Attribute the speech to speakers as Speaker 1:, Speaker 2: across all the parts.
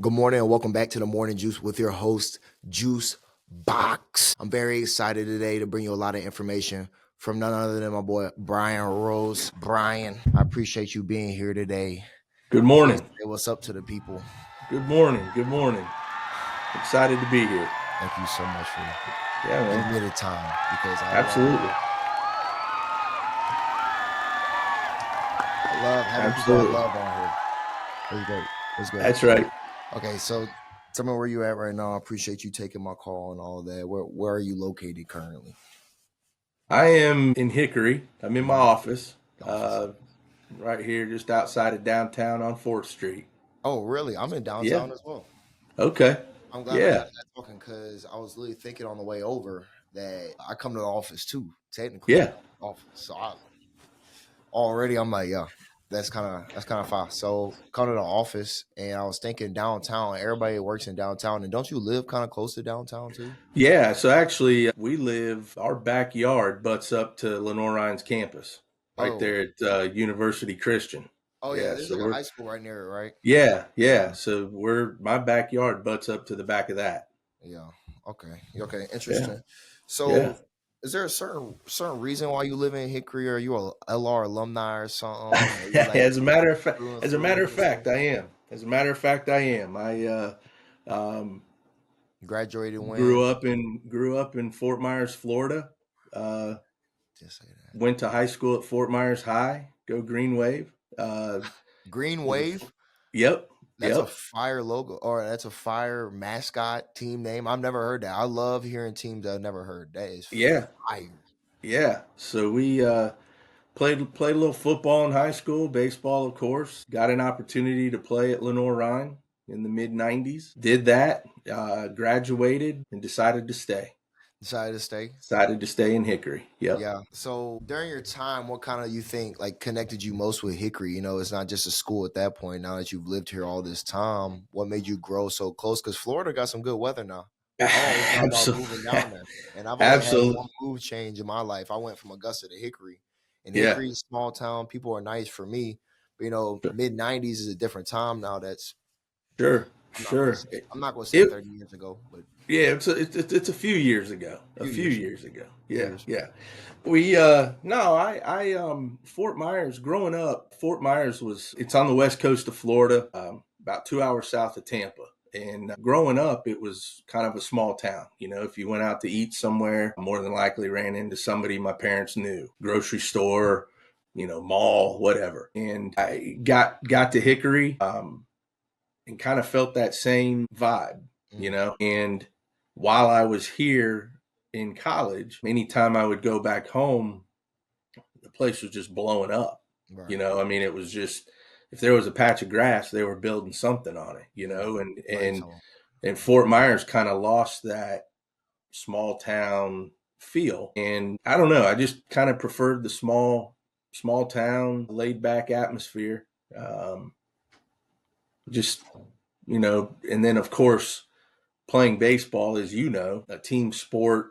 Speaker 1: Good morning and welcome back to the Morning Juice with your host, Juice Box. I'm very excited today to bring you a lot of information from none other than my boy, Bryan Rose. Bryan, I appreciate you being here today.
Speaker 2: Good morning.
Speaker 1: Say what's up to the people.
Speaker 2: Good morning. Good morning. Excited to be here.
Speaker 1: Thank you so much for
Speaker 2: Yeah,
Speaker 1: giving
Speaker 2: man.
Speaker 1: me the time because I
Speaker 2: Absolutely.
Speaker 1: love having people I love on here. It's great. It's great.
Speaker 2: That's right.
Speaker 1: Okay, so tell me where you at right now. I appreciate you taking my call and all that. Where are you located currently?
Speaker 2: I am in Hickory. I'm in my office,
Speaker 1: Office.
Speaker 2: right here just outside of downtown on 4th Street.
Speaker 1: Oh, really? I'm in
Speaker 2: Yeah.
Speaker 1: downtown as well.
Speaker 2: Okay.
Speaker 1: I'm glad I got
Speaker 2: Yeah.
Speaker 1: that talking because I was really thinking on the way over that I come to the office too, technically.
Speaker 2: Yeah.
Speaker 1: Office. So I'm like, yeah, that's kind of fast. So come to the office and I was thinking downtown. Everybody works in downtown, and don't you live kind of close to downtown too?
Speaker 2: Yeah. So actually, our backyard butts up to Lenoir-Rhyne's campus right
Speaker 1: Oh,
Speaker 2: there at University Christian.
Speaker 1: yeah.
Speaker 2: Yeah.
Speaker 1: There's
Speaker 2: So
Speaker 1: like a
Speaker 2: we're,
Speaker 1: high school right near it, right?
Speaker 2: yeah. Yeah. So my backyard butts up to the back of that.
Speaker 1: Yeah. Okay. Okay.
Speaker 2: Yeah.
Speaker 1: Interesting.
Speaker 2: Yeah.
Speaker 1: So, is there a certain reason why you live in Hickory? Are you a LR alumni or something? Are you like
Speaker 2: As a matter of fact,
Speaker 1: through and
Speaker 2: as a
Speaker 1: through
Speaker 2: matter of
Speaker 1: here?
Speaker 2: fact, I am. As a matter of fact, I am. I um,
Speaker 1: Graduated when?
Speaker 2: grew up in Fort Myers, Florida. Uh,
Speaker 1: Just say that.
Speaker 2: Went to high school at Fort Myers High. Go Green Wave. Uh,
Speaker 1: Green
Speaker 2: was a
Speaker 1: Wave.
Speaker 2: yep,
Speaker 1: That's a
Speaker 2: yep,
Speaker 1: fire logo, or that's a fire mascot team name. I've never heard that. I love hearing teams I've never heard. That is
Speaker 2: yeah,
Speaker 1: fire.
Speaker 2: yeah. So we played a little football in high school, baseball, of course. Got an opportunity to play at Lenoir-Rhyne in the mid '90s. Did that, graduated, and decided to stay.
Speaker 1: Decided to stay.
Speaker 2: Decided to stay in Hickory. Yep.
Speaker 1: Yeah. So during your time, what kind of you think like connected you most with Hickory? You know, it's not just a school at that point. Now that you've lived here all this time, what made you grow so close? Because Florida got some good weather now. I always thought about moving
Speaker 2: Absolutely.
Speaker 1: down there, and I've only had
Speaker 2: Absolutely.
Speaker 1: one move change in my life. I went from Augusta to Hickory, and
Speaker 2: Yeah.
Speaker 1: Hickory is a small town. People are nice for me, but mid '90s is a different time now. That's
Speaker 2: Sure.
Speaker 1: I'm not gonna
Speaker 2: Sure.
Speaker 1: say, I'm not gonna say
Speaker 2: It
Speaker 1: 30 years ago, but a
Speaker 2: yeah, it's a few years ago. A
Speaker 1: few
Speaker 2: few
Speaker 1: years,
Speaker 2: years ago.
Speaker 1: few
Speaker 2: Yeah.
Speaker 1: years.
Speaker 2: Yeah. We no, I Fort Myers growing up, Fort Myers it's on the west coast of Florida, about 2 hours south of Tampa. And growing up, it was kind of a small town. You know, if you went out to eat somewhere, more than likely ran into somebody my parents knew. Grocery store, mall, whatever. And I got to Hickory, and kind of felt that same vibe,
Speaker 1: Mm,
Speaker 2: And while I was here in college, anytime I would go back home, the place was just blowing up.
Speaker 1: right,
Speaker 2: I mean, it was just, if there was a patch of grass, they were building something on it,
Speaker 1: right,
Speaker 2: and
Speaker 1: right.
Speaker 2: and
Speaker 1: So
Speaker 2: and Fort Myers kind of lost that small town feel. And I don't know, I just kind of preferred the small town, laid back atmosphere. Um, just and then of course playing baseball, as a team sport,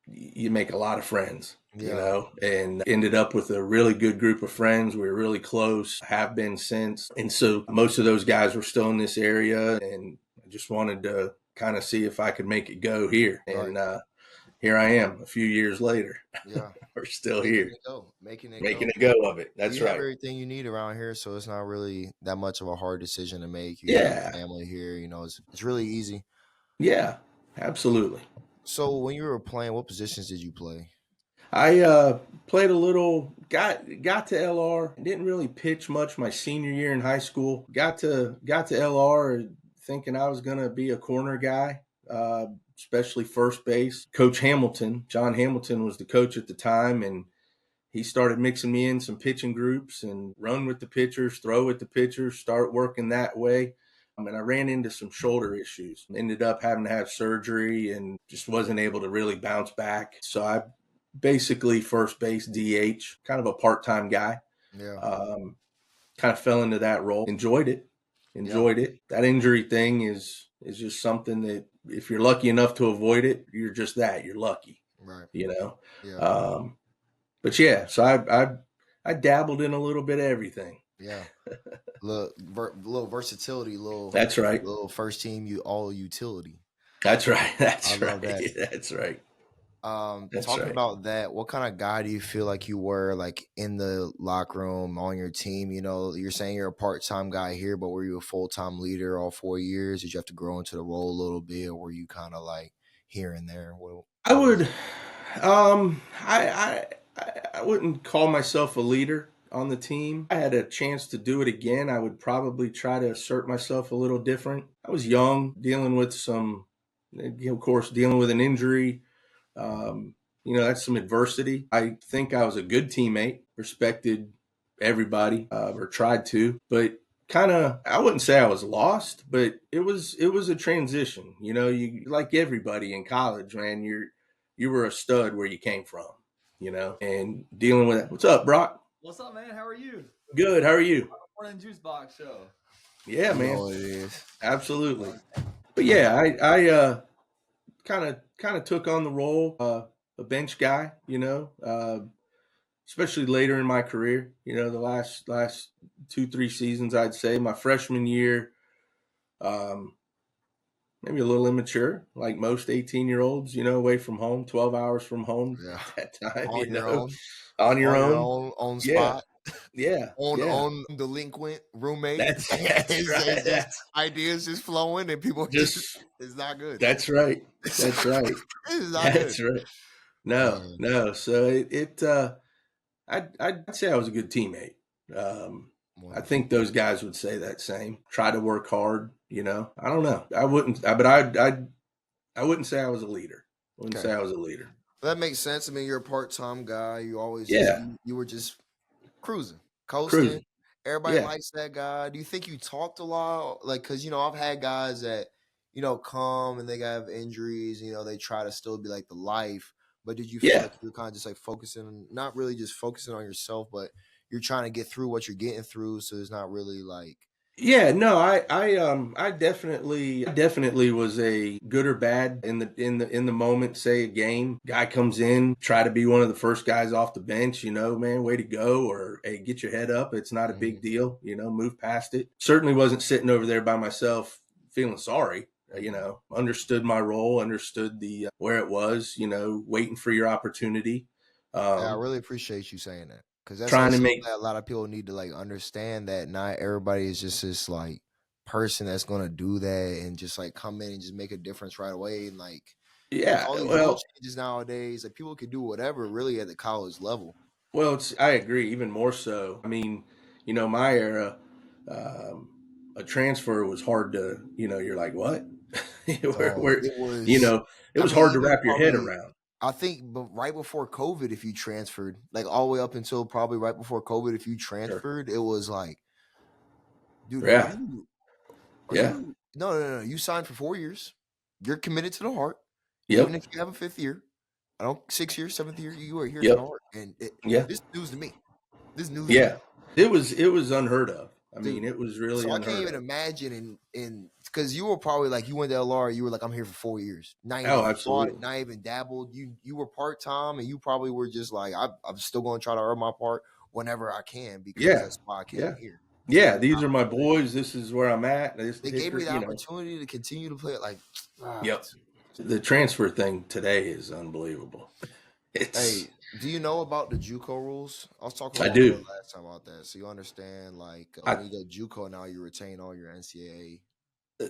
Speaker 2: you make a lot of friends,
Speaker 1: yeah,
Speaker 2: and ended up with a really good group of friends. We were really close, have been since. And so most of those guys were still in this area, and I just wanted to kind of see if I could make it go here.
Speaker 1: right,
Speaker 2: And here I am a few years later.
Speaker 1: yeah.
Speaker 2: We're still
Speaker 1: Making
Speaker 2: here,
Speaker 1: it go, making it
Speaker 2: making
Speaker 1: go.
Speaker 2: a go of it.
Speaker 1: Well,
Speaker 2: That's
Speaker 1: you have
Speaker 2: right.
Speaker 1: everything you need around here, so it's not really that much of a hard decision to make. You have
Speaker 2: Yeah.
Speaker 1: family here, it's really easy.
Speaker 2: Yeah, absolutely.
Speaker 1: So when you were playing, what positions did you play?
Speaker 2: I played a little, got to LR. Didn't really pitch much my senior year in high school. Got to LR thinking I was gonna be a corner guy, especially first base. Coach Hamilton, John Hamilton, was the coach at the time, and he started mixing me in some pitching groups and run with the pitchers, throw with the pitchers, start working that way. And I ran into some shoulder issues. Ended up having to have surgery and just wasn't able to really bounce back. So I basically first base DH, kind of a part-time guy.
Speaker 1: Yeah,
Speaker 2: Um, Kind of fell into that role. Enjoyed it.
Speaker 1: yeah,
Speaker 2: Enjoyed it. That injury thing is just something that if you're lucky enough to avoid it, you're just that. You're lucky,
Speaker 1: right,
Speaker 2: you know.
Speaker 1: yeah.
Speaker 2: Um, but yeah, so I dabbled in a little bit of everything.
Speaker 1: Yeah. Little versatility,
Speaker 2: That's right.
Speaker 1: little first team, you all utility.
Speaker 2: That's right.
Speaker 1: I
Speaker 2: That's
Speaker 1: love
Speaker 2: right.
Speaker 1: that.
Speaker 2: That's right. That's
Speaker 1: Talking
Speaker 2: right.
Speaker 1: about that, what kind of guy do you feel like you were like in the locker room on your team? You know, you're saying you're a part-time guy here, but were you a full-time leader all 4 years? Did you have to grow into the role a little bit, or were you kind of like here and there?
Speaker 2: I
Speaker 1: What was
Speaker 2: would, I wouldn't call myself a leader on the team. I had a chance to do it again. I would probably try to assert myself a little different. I was young, dealing with of course, dealing with an injury. That's some adversity. I think I was a good teammate, respected everybody, or tried to, but kind of, I wouldn't say I was lost, but it was a transition. You like everybody in college, man. You were a stud where you came from, and dealing with it. What's up, Brock?
Speaker 3: What's up, man? How are you?
Speaker 2: Good. How are you?
Speaker 3: Morning Juice Box Show.
Speaker 2: Yeah,
Speaker 1: you know
Speaker 2: man.
Speaker 1: what it is?
Speaker 2: Absolutely. But yeah, I kind of took on the role, a bench guy, especially later in my career. The last 2-3 seasons, I'd say my freshman year, um, maybe a little immature, like most 18-year-olds. Away from home, 12 hours from home
Speaker 1: Yeah,
Speaker 2: at that time.
Speaker 1: on your own,
Speaker 2: On your
Speaker 1: on your
Speaker 2: own.
Speaker 1: own
Speaker 2: Yeah,
Speaker 1: spot,
Speaker 2: yeah, yeah.
Speaker 1: own delinquent roommate.
Speaker 2: That's right.
Speaker 1: It's just ideas just flowing, and people just
Speaker 2: Just
Speaker 1: it's not good.
Speaker 2: that's right.
Speaker 1: It's
Speaker 2: That's right.
Speaker 1: not good.
Speaker 2: That's right. No,
Speaker 1: Man,
Speaker 2: no. So I'd say I was a good teammate. I
Speaker 1: wonderful.
Speaker 2: think those guys would say that same. Try to work hard. I don't know. I wouldn't. But I wouldn't say I was a leader. I wouldn't
Speaker 1: Okay.
Speaker 2: say I was a leader.
Speaker 1: That makes sense. I mean, you're a part-time guy. You always just
Speaker 2: Yeah,
Speaker 1: you were just cruising, coasting.
Speaker 2: cruising.
Speaker 1: Everybody
Speaker 2: Yeah,
Speaker 1: likes that guy. Do you think you talked a lot? Like, cause I've had guys that come and they have injuries. They try to still be like the life. But did you feel
Speaker 2: yeah.
Speaker 1: like you were kind of just like focusing, not really just focusing on yourself, but you're trying to get through what you're getting through, so it's not really like
Speaker 2: Yeah, no, I definitely was a good or bad in the moment. Say a game guy comes in, try to be one of the first guys off the bench. Man, way to go, or hey, get your head up. It's not a big
Speaker 1: Mhm,
Speaker 2: deal. Move past it. Certainly wasn't sitting over there by myself feeling sorry.
Speaker 1: mhm.
Speaker 2: Understood my role, understood the where it was. Waiting for your opportunity.
Speaker 1: Yeah, I
Speaker 2: Um,
Speaker 1: really appreciate you saying that because that's
Speaker 2: trying
Speaker 1: that's
Speaker 2: to
Speaker 1: something
Speaker 2: make
Speaker 1: that a lot of people need to like understand that not everybody is just this like person that's gonna do that and just like come in and just make a difference right away and like with
Speaker 2: yeah.
Speaker 1: all these rule
Speaker 2: Well,
Speaker 1: changes nowadays, like people can do whatever really at the college level.
Speaker 2: I agree, even more so. I mean, my era, um, a transfer was hard to, you're like, what?
Speaker 1: Dog,
Speaker 2: where,
Speaker 1: it
Speaker 2: you
Speaker 1: was.
Speaker 2: know, it
Speaker 1: I
Speaker 2: was
Speaker 1: mean,
Speaker 2: hard to
Speaker 1: even
Speaker 2: wrap your head
Speaker 1: probably.
Speaker 2: around.
Speaker 1: I think, but right before COVID, if you transferred, like all the way up until probably right before COVID, if you
Speaker 2: Sure.
Speaker 1: transferred, it was like, dude,
Speaker 2: Yeah.
Speaker 1: are
Speaker 2: Yeah.
Speaker 1: you? No, no, no, no. You signed for 4 years. You're committed to the heart, even
Speaker 2: Yep.
Speaker 1: if you have a fifth year. I don't 6 years, seventh year. You are here to the
Speaker 2: Yep.
Speaker 1: heart, and
Speaker 2: Yeah.
Speaker 1: this news to me. This news to me,
Speaker 2: Yeah. It was unheard of. I mean,
Speaker 1: dude.
Speaker 2: it was
Speaker 1: So
Speaker 2: really
Speaker 1: I can't
Speaker 2: unheard
Speaker 1: even
Speaker 2: of.
Speaker 1: imagine in because you were probably like you went to LR. You were like, I'm here for 4 years. Not even
Speaker 2: Oh,
Speaker 1: thought,
Speaker 2: absolutely.
Speaker 1: not even dabbled. You were part time, and you probably were just like, I'm still going to try to earn my part whenever I can because
Speaker 2: Yeah.
Speaker 1: that's why I came
Speaker 2: Yeah.
Speaker 1: here. They
Speaker 2: Yeah.
Speaker 1: gave me the
Speaker 2: These are my
Speaker 1: opportunity.
Speaker 2: boys. This is where I'm at. This
Speaker 1: They gave me
Speaker 2: Hickory,
Speaker 1: the opportunity to continue to play it. Like, ah,
Speaker 2: Yep. The transfer thing today is unbelievable. It's,
Speaker 1: hey, do you know about the JUCO rules? I was talking with
Speaker 2: I
Speaker 1: my boy
Speaker 2: do.
Speaker 1: last time about that. So you understand, like,
Speaker 2: I
Speaker 1: when you go JUCO now, you retain all your NCAA.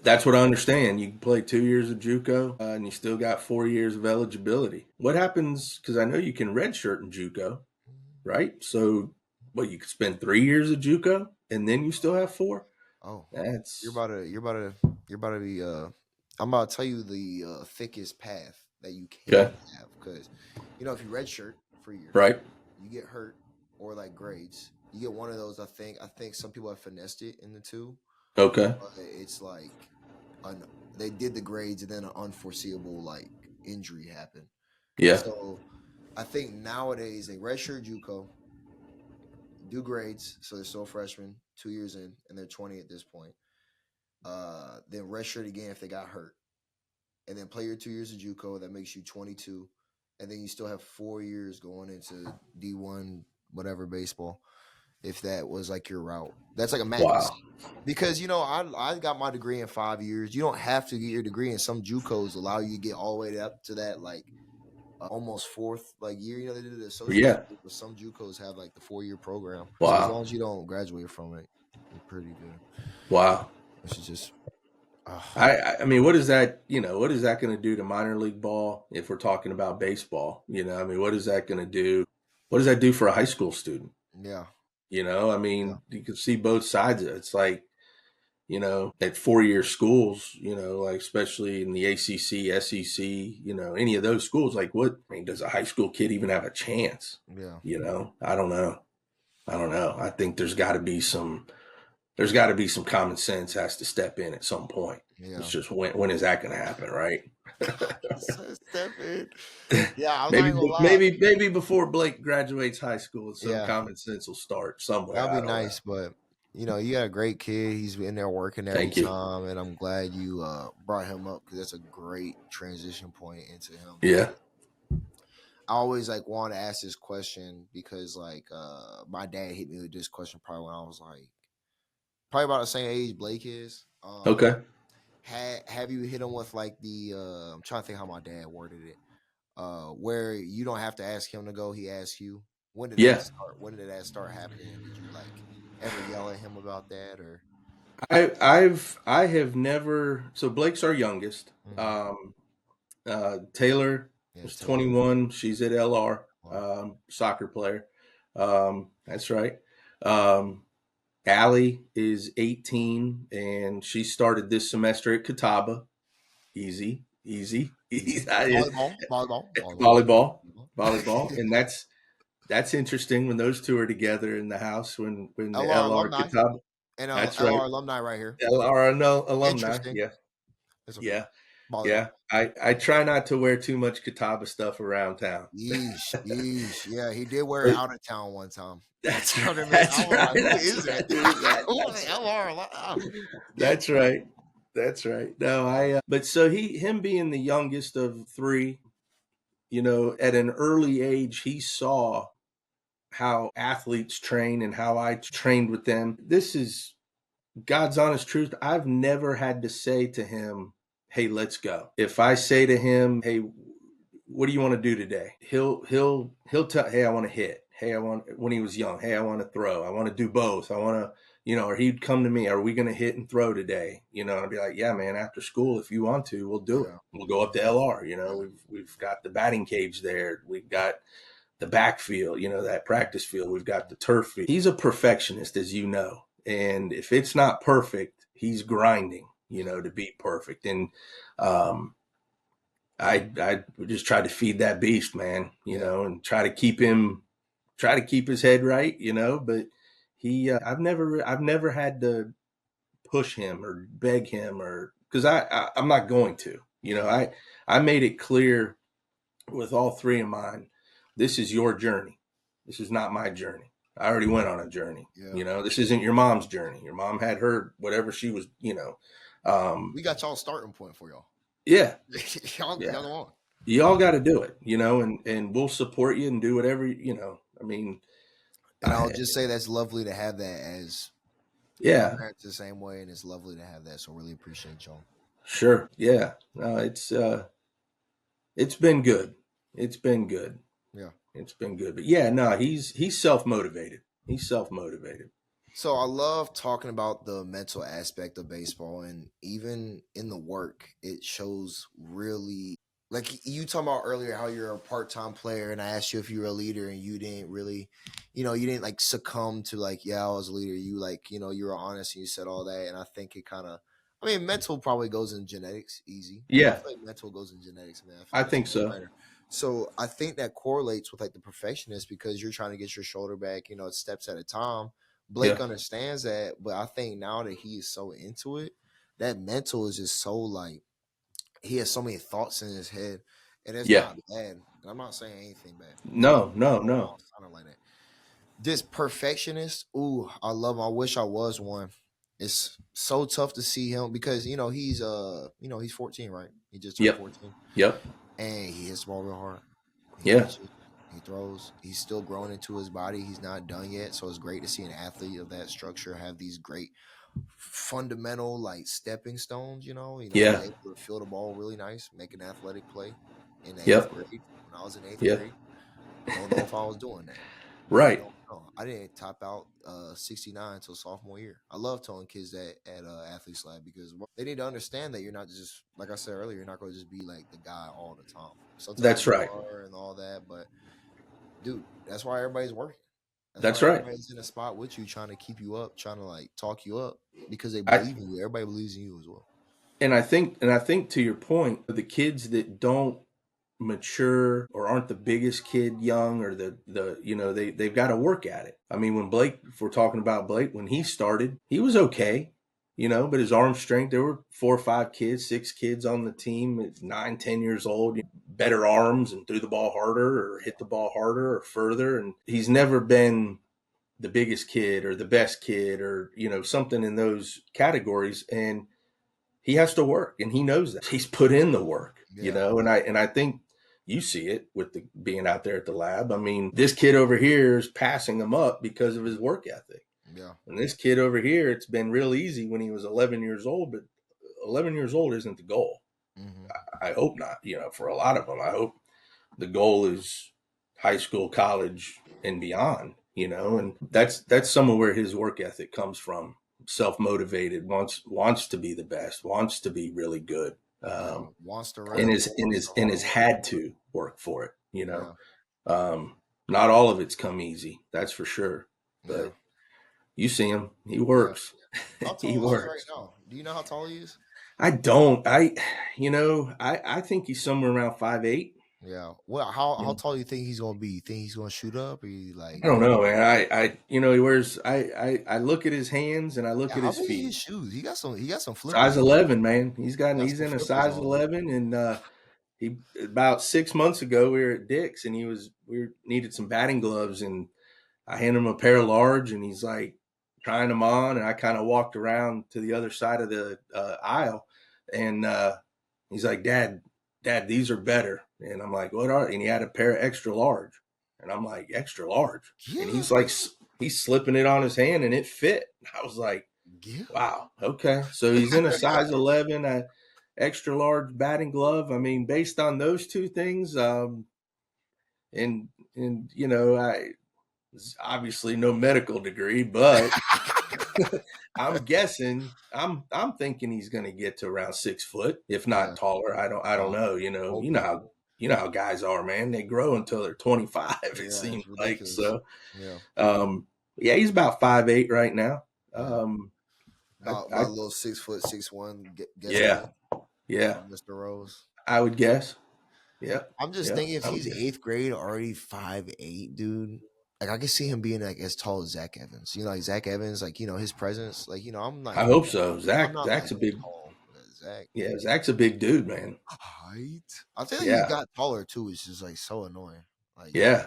Speaker 2: That's what I understand. You can play 2 years of JUCO, and you still got 4 years of eligibility. What happens? Because I know you can redshirt in JUCO, right? So, you could spend 3 years of JUCO and then you still have four.
Speaker 1: Oh, you're
Speaker 2: That's
Speaker 1: about to, you're about to, you're about to be. I'm about to tell you the thickest path that you
Speaker 2: okay,
Speaker 1: can have because, if you redshirt for a year,
Speaker 2: right?
Speaker 1: you get hurt or like grades, you get one of those. I think some people have finessed it in the two,
Speaker 2: Okay,
Speaker 1: but it's like, un, they did the grades and then an unforeseeable like injury happened.
Speaker 2: yeah,
Speaker 1: So I think nowadays they redshirt JUCO, do grades, so they're still freshmen, 2 years in, and they're 20 at this point. Then redshirt again if they got hurt, and then play your 2 years of JUCO. That makes you 22, and then you still have 4 years going into D1 whatever baseball, if that was like your route. That's like a
Speaker 2: Wow.
Speaker 1: madness. Because I got my degree in 5 years. You don't have to get your degree, and some JUCOs allow you to get all the way up to that like almost fourth like year. They did the associate's
Speaker 2: Yeah.
Speaker 1: degree, but some JUCOs have like the 4-year program. So as
Speaker 2: Wow.
Speaker 1: long as you don't graduate from it, you're pretty good.
Speaker 2: Wow.
Speaker 1: Which is just
Speaker 2: I mean, what is that? What is that going to do to minor league ball? If we're talking about baseball, I mean, what is that going to do? What does that do for a high school student?
Speaker 1: yeah.
Speaker 2: I
Speaker 1: Yeah.
Speaker 2: mean, you can see both sides of it. It's like, at 4-year schools, like especially in the ACC, SEC, any of those schools, like I mean, does a high school kid even have a chance?
Speaker 1: Yeah.
Speaker 2: I don't know. I think there's got to be some common sense has to step in at some point.
Speaker 1: Yeah.
Speaker 2: It's just when is that going to happen, right?
Speaker 1: Step in. Yeah, I'm not
Speaker 2: maybe
Speaker 1: gonna lie.
Speaker 2: maybe before Blake graduates high school, some
Speaker 1: Yeah.
Speaker 2: common sense will start somewhere.
Speaker 1: That'd
Speaker 2: I
Speaker 1: be
Speaker 2: don't know.
Speaker 1: nice, but you got a great kid. He's in there working every
Speaker 2: Thank you.
Speaker 1: time, and I'm glad you brought him up because that's a great transition point into him.
Speaker 2: Yeah.
Speaker 1: I always like want to ask this question because like my dad hit me with this question probably when I was like probably about the same age Blake is.
Speaker 2: Okay.
Speaker 1: Have you hit him with like the I'm trying to think how my dad worded it. Where you don't have to ask him to go, he asks you. When did
Speaker 2: Yeah.
Speaker 1: that start? When did that start happening? Did you like ever yell at him about that or?
Speaker 2: I have never. So Blake's our youngest. Taylor is 21. She's at LR, soccer player. That's right. Allie is 18, and she started this semester at Catawba. Easy. Volleyball, and that's interesting when those two are together in the house when the
Speaker 1: LR
Speaker 2: LR
Speaker 1: alumni
Speaker 2: Catawba.
Speaker 1: and
Speaker 2: That's
Speaker 1: LR
Speaker 2: right.
Speaker 1: alumni right here.
Speaker 2: LR alumni.
Speaker 1: Interesting.
Speaker 2: Yeah.
Speaker 1: It's okay.
Speaker 2: Yeah.
Speaker 1: Volleyball.
Speaker 2: Yeah. I try not to wear too much Catawba stuff around town.
Speaker 1: Yeesh. Yeah, he did wear it out of town one time.
Speaker 2: That's
Speaker 1: I
Speaker 2: right.
Speaker 1: mean,
Speaker 2: That's
Speaker 1: I was
Speaker 2: right.
Speaker 1: like, who
Speaker 2: That's
Speaker 1: is
Speaker 2: right.
Speaker 1: that? LR alumni.
Speaker 2: That's right. That's right. No, but so him being the youngest of three, at an early age, he saw how athletes train and how I trained with them. This is God's honest truth. I've never had to say to him, "Hey, let's go." If I say to him, "Hey, what do you want to do today?" He'll tell, "Hey, I want to hit. Hey, when he was young, hey, I want to throw. I want to do both. I want to." Or he'd come to me, "Are we going to hit and throw today?" And I'd be like, "Yeah, man, after school, if you want to, we'll do it. We'll go up to LR. We've got the batting cage there. We've got the backfield, that practice field. We've got the turf field." He's a perfectionist, as you know. And if it's not perfect, he's grinding, to be perfect. And I just try to feed that beast, man, and try to keep his head right, but I've never had to push him or beg him because I'm not going to, I made it clear with all three of mine, this is your journey. This is not my journey. I already went on a journey. This isn't your mom's journey. Your mom had her, whatever she was,
Speaker 1: we got y'all starting point for y'all.
Speaker 2: Yeah.
Speaker 1: y'all on.
Speaker 2: Y'all got to do it, and we'll support you and do whatever, I mean.
Speaker 1: And I'll just say that's lovely to have that as
Speaker 2: yeah,
Speaker 1: parents the same way, and it's lovely to have that. So really appreciate y'all.
Speaker 2: Sure. Yeah. No, it's been good. It's been good.
Speaker 1: Yeah.
Speaker 2: It's been good. But yeah, no, he's self-motivated. He's self-motivated.
Speaker 1: So I love talking about the mental aspect of baseball, and even in the work, it shows really like you talking about earlier how you're a part-time player, and I asked you if you were a leader, and you didn't really, you didn't like succumb to like, yeah, I was a leader. You like, you were honest and you said all that, and I think it kind of, I mean, mental probably goes in genetics, easy.
Speaker 2: Yeah,
Speaker 1: I feel like mental goes in genetics, man.
Speaker 2: I think so.
Speaker 1: So I think that correlates with like the perfectionist because you're trying to get your shoulder back, steps at a time. Blake understands that, but I think now that he is so into it, that mental is just so like he has so many thoughts in his head, and it's not bad. And I'm not saying anything bad.
Speaker 2: No.
Speaker 1: Like that. This perfectionist, ooh, I love him. I wish I was one. It's so tough to see him because he's 14, right? He just turned 14.
Speaker 2: Yep.
Speaker 1: And he hits the ball real hard. He throws. He's still growing into his body. He's not done yet. So it's great to see an athlete of that structure have these great fundamental like stepping stones. He's
Speaker 2: Yeah.
Speaker 1: able to feel the ball really nice, make an athletic play in the eighth
Speaker 2: Yep.
Speaker 1: grade. When I was in eighth
Speaker 2: Yep.
Speaker 1: grade, don't know if I was doing that.
Speaker 2: Right.
Speaker 1: Don't know. I didn't top out 69 until sophomore year. I love telling kids that at Athletes Lab because they need to understand that you're not just, like I said earlier, you're not going to just be like the guy all the time. Sometimes
Speaker 2: That's
Speaker 1: you
Speaker 2: right.
Speaker 1: are and all that, but dude, that's why everybody's working.
Speaker 2: That's
Speaker 1: why
Speaker 2: right.
Speaker 1: everybody's in a spot with you, trying to keep you up, trying to like talk you up because they believe in you. Everybody believes in you as well.
Speaker 2: And I think to your point, the kids that don't mature or aren't the biggest kid young or they've got to work at it. I mean, when Blake, if we're talking about Blake, when he started, he was okay, but his arm strength, there were 4 or 5 kids, 6 kids on the team at 9, 10 years old, better arms and threw the ball harder or hit the ball harder or further. And he's never been the biggest kid or the best kid or, something in those categories. And he has to work and he knows that. He's put in the work, and I think you see it with being out there at the lab. I mean, this kid over here is passing him up because of his work ethic.
Speaker 1: Yeah.
Speaker 2: And this kid over here, it's been real easy when he was 11 years old, but 11 years old isn't the goal.
Speaker 1: Mm-hmm.
Speaker 2: I hope not, for a lot of them. I hope the goal is high school, college, and beyond, and that's some of where his work ethic comes from. Self-motivated, wants to be the best, wants to be really good,
Speaker 1: Wants to run
Speaker 2: and has had to work for it.
Speaker 1: Yeah.
Speaker 2: Not all of it's come easy, that's for sure. But
Speaker 1: Yeah.
Speaker 2: you see him, he works.
Speaker 1: How tall
Speaker 2: He
Speaker 1: is he
Speaker 2: works.
Speaker 1: right now? Do you know how tall he is?
Speaker 2: I don't. I think he's somewhere around 5'8".
Speaker 1: Yeah. Well, how tall do you think he's gonna be? You think he's gonna shoot up, or you like?
Speaker 2: I don't know, man. He wears. I look at his hands and I look at
Speaker 1: How
Speaker 2: his
Speaker 1: big
Speaker 2: feet.
Speaker 1: his shoes? He got some flippers.
Speaker 2: Size 11, man. He's in a size
Speaker 1: on.
Speaker 2: 11, and he about 6 months ago we were at Dick's and we needed some batting gloves and I handed him a pair of large and he's like trying them on and I kind of walked around to the other side of the aisle and he's like, Dad, these are better. And I'm like, what are? And he had a pair of extra large, and I'm like, extra large,
Speaker 1: Yeah.
Speaker 2: and he's like, he's slipping it on his hand and it fit. I was like,
Speaker 1: Yeah.
Speaker 2: wow, okay, so he's in a size 11, extra large batting glove. I mean, based on those two things, and I obviously no medical degree, but I'm guessing, I'm thinking he's going to get to around 6 foot, if not taller. I don't know. You know how guys are, man. They grow until they're 25. It seems like so. Yeah, he's about 5'8" right now.
Speaker 1: About a little 6 foot, 6'1".
Speaker 2: Yeah,
Speaker 1: Mr. Rose.
Speaker 2: I would guess. Yeah,
Speaker 1: I'm just thinking if he's 8th grade already 5'8", dude. Like I can see him being like as tall as Zach Evans. Like Zach Evans, like his presence. Like I'm like.
Speaker 2: I hope so. Zach's
Speaker 1: like
Speaker 2: a big.
Speaker 1: Tall, Zach.
Speaker 2: Yeah, Zach's a big dude, man.
Speaker 1: Height. I feel like he got taller too. It's just like so annoying. Like
Speaker 2: yeah.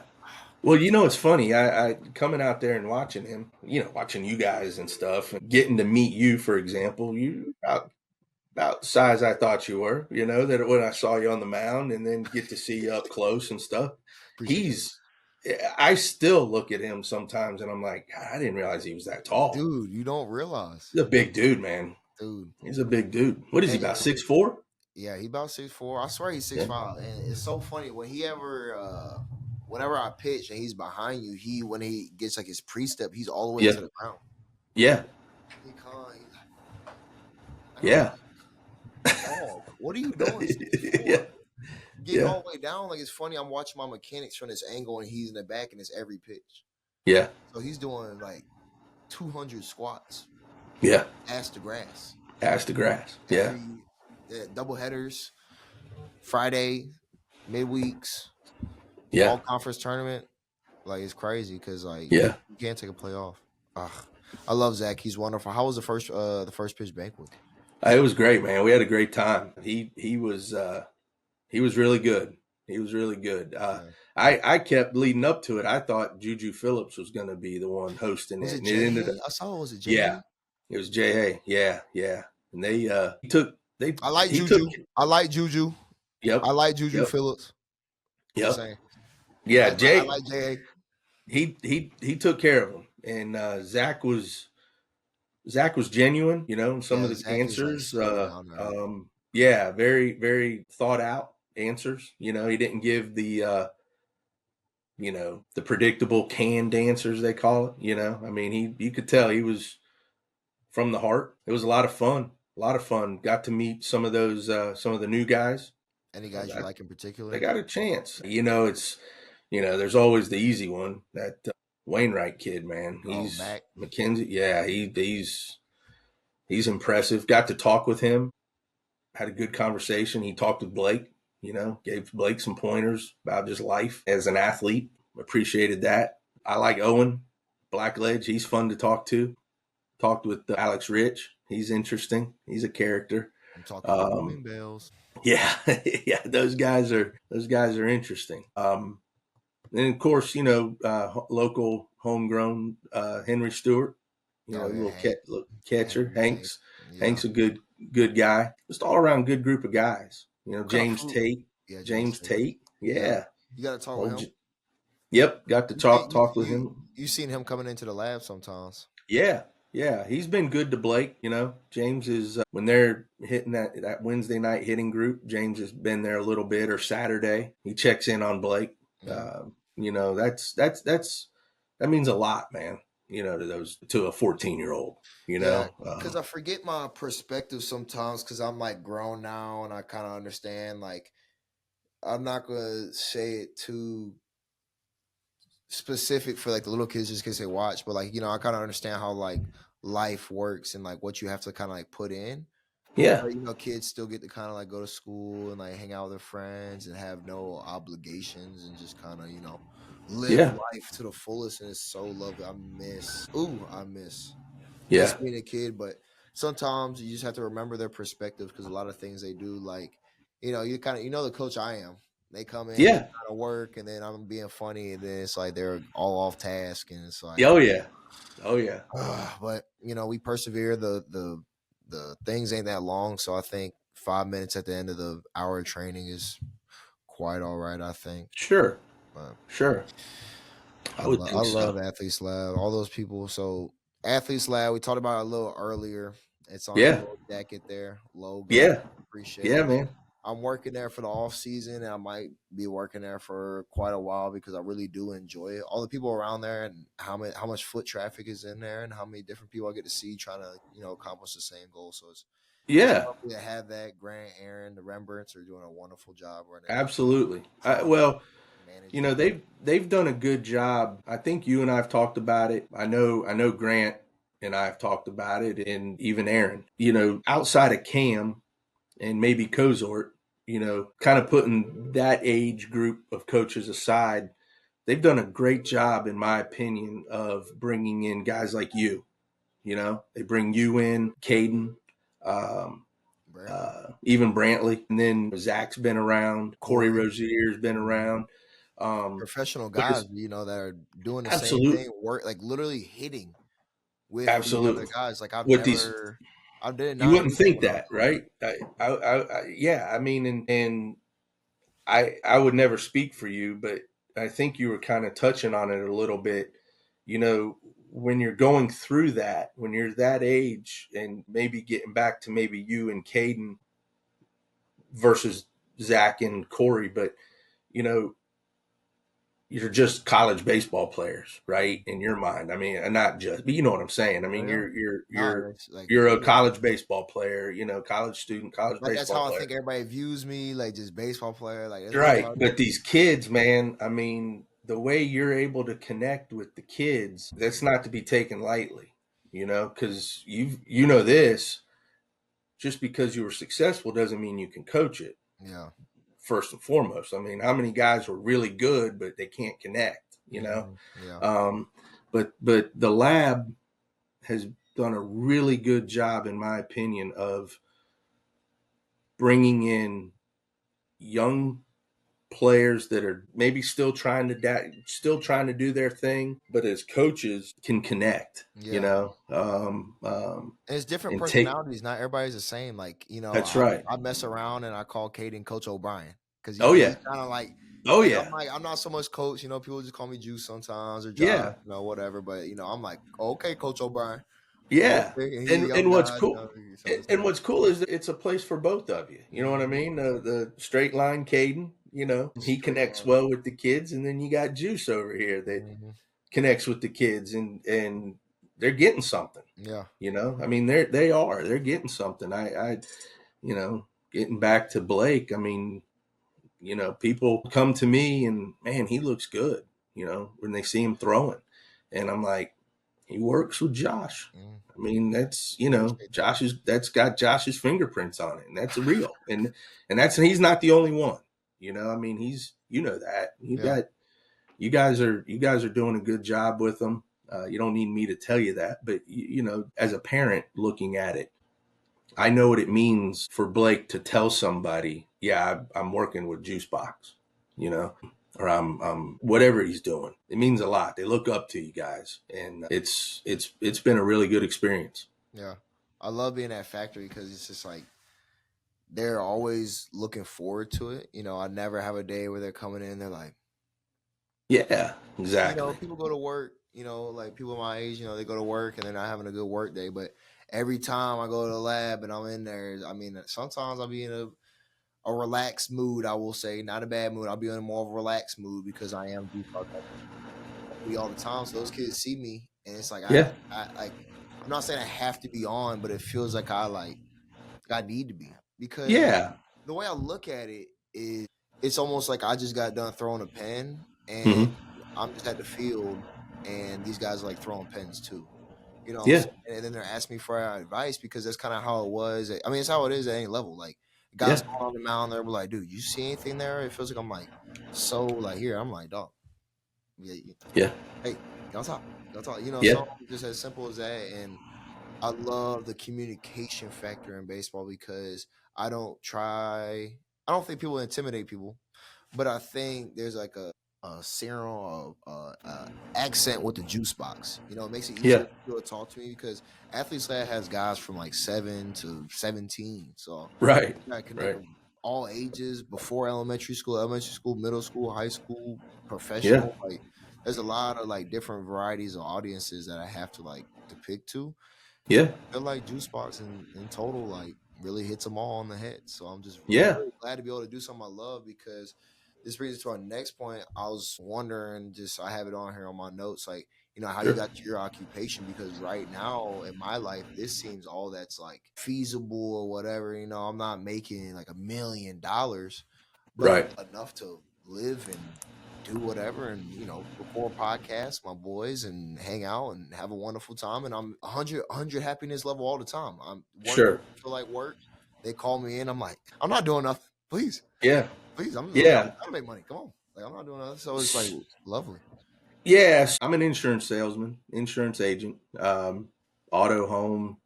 Speaker 2: Well, it's funny. I coming out there and watching him. Watching you guys and stuff, and getting to meet you, for example. You about the size I thought you were. That when I saw you on the mound, and then get to see you up close and stuff. I still look at him sometimes and I'm like, God, I didn't realize he was that tall.
Speaker 1: Dude, you don't realize.
Speaker 2: He's a big dude, man.
Speaker 1: Dude.
Speaker 2: He's a big dude. What is he, about 6'4"?
Speaker 1: Yeah, he about 6'4". I swear he's 6'5". And it's so funny when he ever whenever I pitch and he's behind you, when he gets like his pre-step, he's all the way to the ground.
Speaker 2: Yeah.
Speaker 1: He can't.
Speaker 2: Yeah.
Speaker 1: Oh, what are you doing?
Speaker 2: Yeah.
Speaker 1: Getting all the way down. Like it's funny. I'm watching my mechanics from this angle and he's in the back and it's every pitch.
Speaker 2: Yeah.
Speaker 1: So he's doing like 200 squats.
Speaker 2: Yeah.
Speaker 1: Ass to grass.
Speaker 2: Yeah.
Speaker 1: Double headers. Friday, midweeks.
Speaker 2: Yeah.
Speaker 1: All conference tournament. Like it's crazy because you can't take a play off. I love Zach. He's wonderful. How was the first pitch banquet?
Speaker 2: It was great, man. We had a great time. He was really good. He was really good. I kept leading up to it. I thought Juju Phillips was going to be the one hosting it.
Speaker 1: And it ended up. I saw. Was it Jay?
Speaker 2: Yeah, it was Jay. Yeah. And they took.
Speaker 1: I like Juju. I like Juju.
Speaker 2: Yep.
Speaker 1: I like Juju Phillips.
Speaker 2: Yep. Yeah,
Speaker 1: I
Speaker 2: Jay,
Speaker 1: like Jay.
Speaker 2: he took care of him, and Zach was genuine, in some
Speaker 1: Yeah,
Speaker 2: of the
Speaker 1: Zach is like
Speaker 2: answers.
Speaker 1: so down to earth.
Speaker 2: Yeah, very, very thought out answers. He didn't give the predictable canned answers they call it. I mean, you could tell he was from the heart. It was a lot of fun. A lot of fun. Got to meet some of the new guys.
Speaker 1: Any
Speaker 2: So
Speaker 1: guys you like in
Speaker 2: they
Speaker 1: particular?
Speaker 2: got a chance. There's always the easy one. That Wainwright kid, man.
Speaker 1: Oh,
Speaker 2: He's
Speaker 1: Mac.
Speaker 2: McKenzie. Yeah, he's impressive. Got to talk with him. Had a good conversation. He talked with Blake. Gave Blake some pointers about just life as an athlete. Appreciated that. I like Owen Blackledge. He's fun to talk to. Talked with Alex Rich. He's interesting. He's a character.
Speaker 1: I'm talking moving
Speaker 2: Um,
Speaker 1: bells.
Speaker 2: yeah, yeah. Those guys are interesting. And of course, local homegrown Henry Stewart.
Speaker 1: Oh yeah,
Speaker 2: Little
Speaker 1: Hank.
Speaker 2: catcher.
Speaker 1: Hank. Yeah.
Speaker 2: Hank's a good guy. Just all around good group of guys.
Speaker 1: What kind of
Speaker 2: James
Speaker 1: food?
Speaker 2: Tate.
Speaker 1: Yeah, James
Speaker 2: James
Speaker 1: Tate.
Speaker 2: Tate.
Speaker 1: Yeah.
Speaker 2: Yeah.
Speaker 1: You got to talk with
Speaker 2: Oh,
Speaker 1: him.
Speaker 2: yep. Got to
Speaker 1: You see,
Speaker 2: talk with him.
Speaker 1: you seen him coming into the lab sometimes.
Speaker 2: Yeah. Yeah. He's been good to Blake. James is when they're hitting that Wednesday night hitting group. James has been there a little bit, or Saturday. He checks in on Blake.
Speaker 1: Yeah.
Speaker 2: That means a lot, man. To a 14-year-old.
Speaker 1: Yeah, because I forget my perspective sometimes because I'm like grown now and I kind of understand. Like, I'm not gonna say it too specific for like the little kids just because they watch, but like I kind of understand how like life works and like what you have to kind of like put in.
Speaker 2: Yeah.
Speaker 1: But kids still get to kind of like go to school and like hang out with their friends and have no obligations and just kind of live
Speaker 2: Yeah.
Speaker 1: life to the fullest. And it's so lovely. I miss
Speaker 2: Yeah.
Speaker 1: just being a kid, but sometimes you just have to remember their perspective because a lot of things they do, like you kind of the coach I am. They come in,
Speaker 2: Yeah.
Speaker 1: kind of work, and then I'm being funny, and then it's like they're all off task, and it's like,
Speaker 2: Oh yeah. Oh yeah.
Speaker 1: but we persevere. The things ain't that long, so I think 5 minutes at the end of the hour of training is quite all right. I think.
Speaker 2: Sure.
Speaker 1: But
Speaker 2: Sure. I would
Speaker 1: I
Speaker 2: think
Speaker 1: love
Speaker 2: so.
Speaker 1: Athletes Lab. All those people. So Athletes Lab, we talked about it a little earlier. It's on your
Speaker 2: Yeah.
Speaker 1: little jacket there, logo.
Speaker 2: Yeah.
Speaker 1: Appreciate
Speaker 2: Yeah,
Speaker 1: it.
Speaker 2: man.
Speaker 1: I'm working there for the off season, and I might be working there for quite a while because I really do enjoy it. All the people around there, and how much foot traffic is in there, and how many different people I get to see trying to accomplish the same goal. So it's
Speaker 2: Yeah.
Speaker 1: lovely to have that. Grant, Aaron, the Rembrandts are doing a wonderful job running it.
Speaker 2: Absolutely.
Speaker 1: Trying
Speaker 2: Well,
Speaker 1: to manage it.
Speaker 2: they've done a good job. I think you and I've talked about it. I know Grant and I've talked about it, and even Aaron. Outside of Cam and maybe Kozort, kind of putting that age group of coaches aside, they've done a great job, in my opinion, of bringing in guys like you. They bring you in, Caden, um,
Speaker 1: Brantley,
Speaker 2: even Brantley, and then Zach's been around, Corey
Speaker 1: Corey,
Speaker 2: Rozier's been around.
Speaker 1: professional
Speaker 2: But
Speaker 1: guys,
Speaker 2: it's
Speaker 1: that are doing the same
Speaker 2: absolute,
Speaker 1: thing, work like literally hitting with these other
Speaker 2: absolutely
Speaker 1: guys. Like
Speaker 2: with these.
Speaker 1: I did
Speaker 2: You
Speaker 1: not
Speaker 2: wouldn't
Speaker 1: do that
Speaker 2: think
Speaker 1: when I was
Speaker 2: that,
Speaker 1: coaching.
Speaker 2: right? Yeah. I mean, and I would never speak for you, but I think you were kind of touching on it a little bit. When you're going through that, when you're that age, and maybe getting back to maybe you and Caden versus Zach and Corey, but you know, you're just college baseball players, right? In your mind, I mean, and not just, but you know what I'm saying. I
Speaker 1: Oh
Speaker 2: mean,
Speaker 1: yeah, nah, it's like
Speaker 2: you're a
Speaker 1: literally.
Speaker 2: college baseball player, college student, college
Speaker 1: Like that's
Speaker 2: baseball
Speaker 1: how I
Speaker 2: player.
Speaker 1: think everybody views me, like just baseball player. Like that's literally
Speaker 2: Right.
Speaker 1: how
Speaker 2: But these kids, man, I mean, the way you're able to connect with the kids, that's not to be taken lightly, because you know this, just because you were successful doesn't mean you can coach it,
Speaker 1: yeah.
Speaker 2: first and foremost. I mean, how many guys were really good, but they can't connect.
Speaker 1: Yeah.
Speaker 2: Um, but the lab has done a really good job, in my opinion, of bringing in young players that are maybe still trying to do their thing, but as coaches can connect.
Speaker 1: Yeah. And it's different
Speaker 2: And take.
Speaker 1: personalities. Not everybody's the same. Like,
Speaker 2: That's right.
Speaker 1: I mess around and I call Caden Coach O'Brien because
Speaker 2: Oh
Speaker 1: he's
Speaker 2: yeah,
Speaker 1: kind of like
Speaker 2: Oh
Speaker 1: Like
Speaker 2: yeah,
Speaker 1: I'm not so much coach. People just call me Juice sometimes or Josh,
Speaker 2: yeah,
Speaker 1: whatever. But I'm like, okay, Coach O'Brien.
Speaker 2: yeah.
Speaker 1: Okay, and he's a young
Speaker 2: And what's
Speaker 1: guy.
Speaker 2: cool,
Speaker 1: So it's
Speaker 2: and what's cool is that it's a place for both of you. You know what I
Speaker 1: Mhm.
Speaker 2: mean? The straight line Caden, he
Speaker 1: Straight
Speaker 2: connects
Speaker 1: line.
Speaker 2: well with the kids, and then you got Juice over here that
Speaker 1: Mhm.
Speaker 2: connects with the kids, and they're getting something.
Speaker 1: Yeah,
Speaker 2: I mean, they're getting something. Getting back to Blake, I mean, people come to me and man, he looks good, when they see him throwing. And I'm like, he works with Josh.
Speaker 1: mm,
Speaker 2: I mean, that's,
Speaker 1: appreciate that.
Speaker 2: That's got Josh's fingerprints on it. And that's real. He's not the only one, I mean, that
Speaker 1: Yeah,
Speaker 2: you guys are doing a good job with them. You don't need me to tell you that, but as a parent looking at it, I know what it means for Blake to tell somebody, yeah, I'm working with Juicebox, or I'm whatever he's doing. It means a lot. They look up to you guys, and it's been a really good experience.
Speaker 1: yeah. I love being at factory because it's just like they're always looking forward to it. I never have a day where they're coming in. They're like,
Speaker 2: Yeah, exactly.
Speaker 1: people go to work. Like people my age. They go to work and they're not having a good work day. But every time I go to the lab and I'm in there, I mean, sometimes I'll be in a relaxed mood. I will say, not a bad mood. I'll be in a more of a relaxed mood because I am juiced out all the time. So those kids see me, and it's like
Speaker 2: Yeah,
Speaker 1: I like. I'm not saying I have to be on, but it feels like I need to be because
Speaker 2: yeah,
Speaker 1: the way I look at it is it's almost like I just got done throwing a pen and
Speaker 2: hmm,
Speaker 1: I'm just at the field and these guys are like throwing pens too.
Speaker 2: yeah,
Speaker 1: And then they're asking me for advice because that's kind of how it was. I mean, it's how it is at any level. Like guys
Speaker 2: yeah,
Speaker 1: on the mound, they're like, dude, you see anything there? It feels like I'm like, so like here, I'm like, dog, yeah,
Speaker 2: yeah,
Speaker 1: hey, y'all talk. Y'all talk.
Speaker 2: yeah,
Speaker 1: So just as simple as that. And I love the communication factor in baseball because I don't try. I don't think people intimidate people, but I think there's like a serum of accent with the juice box. It makes it easier
Speaker 2: yeah.
Speaker 1: for people to talk to me because Athletes Lab has guys from like 7 to 17, so
Speaker 2: Right,
Speaker 1: I connect
Speaker 2: right.
Speaker 1: with all ages before elementary school, middle school, high school,
Speaker 2: Yeah,
Speaker 1: professional. Like, there's a lot of like different varieties of audiences that I have to like depict to. And
Speaker 2: yeah,
Speaker 1: I feel like Juicebox in total like really hits them all on the head. So I'm
Speaker 2: yeah.
Speaker 1: really glad to be able to do something I love because this brings us to our next point. I was wondering, just I have it on here on my notes, like how you
Speaker 2: Sure.
Speaker 1: got to your occupation because right now in my life this seems all that's like feasible or whatever. I'm not making like $1 million, but
Speaker 2: Right.
Speaker 1: enough to live and do whatever and record podcasts my boys and hang out and have a wonderful time and I'm 100 happiness level all the time. I'm work
Speaker 2: Sure.
Speaker 1: feel like work. They call me in, I'm like, I'm not doing nothing,
Speaker 2: Yeah.
Speaker 1: please, I'm
Speaker 2: Yeah.
Speaker 1: trying to make money, come on, like I'm not doing nothing. So it's like lovely.
Speaker 2: Yes, I'm an insurance salesman, insurance agent, auto, home,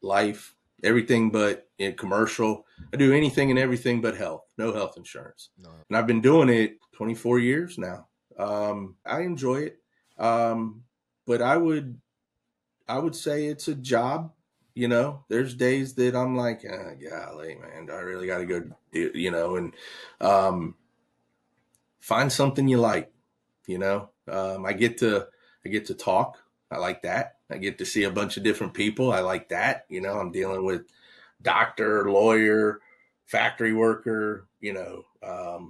Speaker 2: life, everything but in commercial. I do anything and everything but health, no health insurance.
Speaker 1: No.
Speaker 2: And I've been doing it 24 years now. I enjoy it. Um, but I would say it's a job. There's days that I'm like, golly, man, I really got to go do, and um, find something you like. I get to talk. I like that. I get to see a bunch of different people. I like that.
Speaker 1: Yeah,
Speaker 2: I'm dealing with doctor, lawyer, factory worker,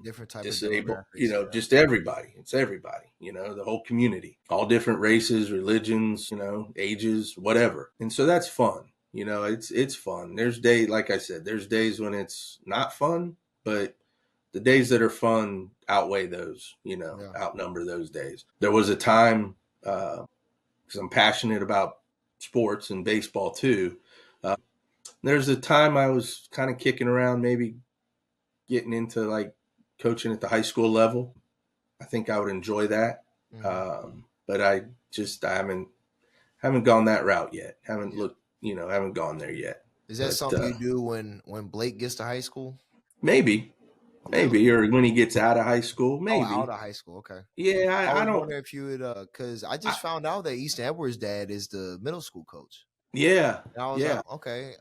Speaker 1: different type of
Speaker 2: disabled,
Speaker 1: demographics. Yeah,
Speaker 2: just everybody. It's everybody, the whole community, all different races, religions, ages, whatever. And so that's fun. It's fun. There's days, like I said, there's days when it's not fun, but the days that are fun outweigh those,
Speaker 1: yeah,
Speaker 2: outnumber those days. There was a time, because I'm passionate about sports and baseball too. There's a time I was kind of kicking around, maybe getting into like coaching at the high school level. I think I would enjoy that.
Speaker 1: hmm
Speaker 2: But I haven't gone that route yet. Haven't
Speaker 1: yeah.
Speaker 2: looked, haven't gone there yet.
Speaker 1: Is that
Speaker 2: But
Speaker 1: something you do when Blake gets to high school?
Speaker 2: maybe,
Speaker 1: Oh, really?
Speaker 2: maybe, or when he gets out of high school,
Speaker 1: Oh, out
Speaker 2: maybe.
Speaker 1: of high school. Okay.
Speaker 2: Yeah,
Speaker 1: I
Speaker 2: I
Speaker 1: was
Speaker 2: don't.
Speaker 1: wondering if you would, because I
Speaker 2: I,
Speaker 1: just found out that Easton Edwards' dad is the middle school coach.
Speaker 2: yeah,
Speaker 1: And I was like,
Speaker 2: yeah.
Speaker 1: okay,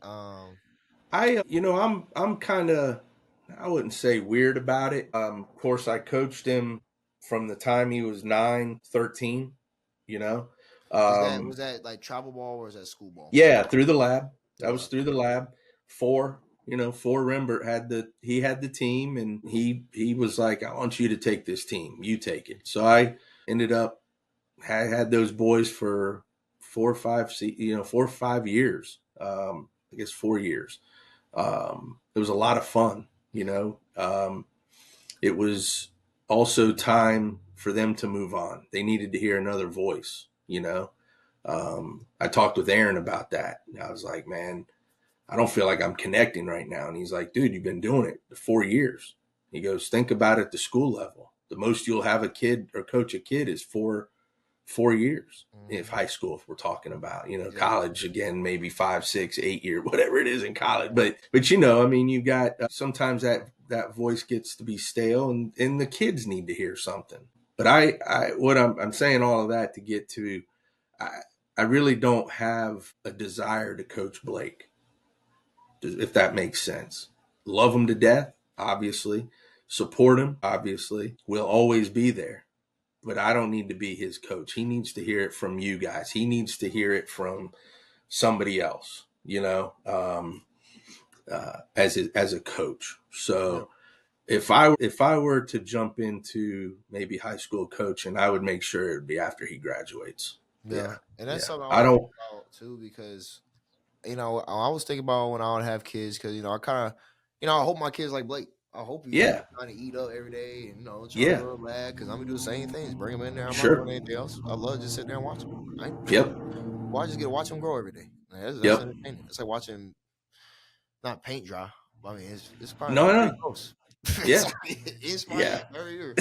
Speaker 2: I'm kind of. I wouldn't say weird about it. Of course, I coached him from the time he was 9, 13. You know,
Speaker 1: Was that like travel ball or was that school ball?
Speaker 2: yeah, through the lab.
Speaker 1: Through
Speaker 2: That
Speaker 1: the
Speaker 2: was
Speaker 1: lab.
Speaker 2: through the lab. Four Rembert he had the team, and he was like, I want you to take this team. You take it. So I ended up had those boys for 4 or 5 years. I guess 4 years. It was a lot of fun. It was also time for them to move on. They needed to hear another voice. I talked with Aaron about that. I was like, man, I don't feel like I'm connecting right now. And he's like, dude, you've been doing it for 4 years. He goes, think about it at the school level. The most you'll have a kid or coach a kid is 4 years. If high school, if we're talking about, college again, maybe 5, 6, 8 year, whatever it is in college. But I mean, you got sometimes that voice gets to be stale, and the kids need to hear something. But I'm saying all of that to get to, I really don't have a desire to coach Blake, if that makes sense. Love him to death, obviously. Support him, obviously. We'll always be there. But I don't need to be his coach. He needs to hear it from you guys. He needs to hear it from somebody else, as a coach. So if I were to jump into maybe high school coaching, I would make sure it would be after he graduates.
Speaker 1: Yeah. And that's something I
Speaker 2: I
Speaker 1: was thinking
Speaker 2: don't.
Speaker 1: about too, because I was thinking about when I would have kids, because I kind of, I hope my kids like Blake. I hope he's
Speaker 2: Yeah.
Speaker 1: trying to eat up every day and trying to
Speaker 2: Yeah.
Speaker 1: grow a lad, because I'm gonna do the same things. Bring him in there. I'm not
Speaker 2: Sure.
Speaker 1: doing anything else. I love just sitting there and watch him.
Speaker 2: Yep.
Speaker 1: Well, I just get to watch him grow every day. Like, that's
Speaker 2: Yep.
Speaker 1: entertaining. It's like watching not paint dry. But I mean, it's probably
Speaker 2: No.
Speaker 1: pretty
Speaker 2: No.
Speaker 1: close.
Speaker 2: Yeah.
Speaker 1: It's
Speaker 2: Yeah.
Speaker 1: every year.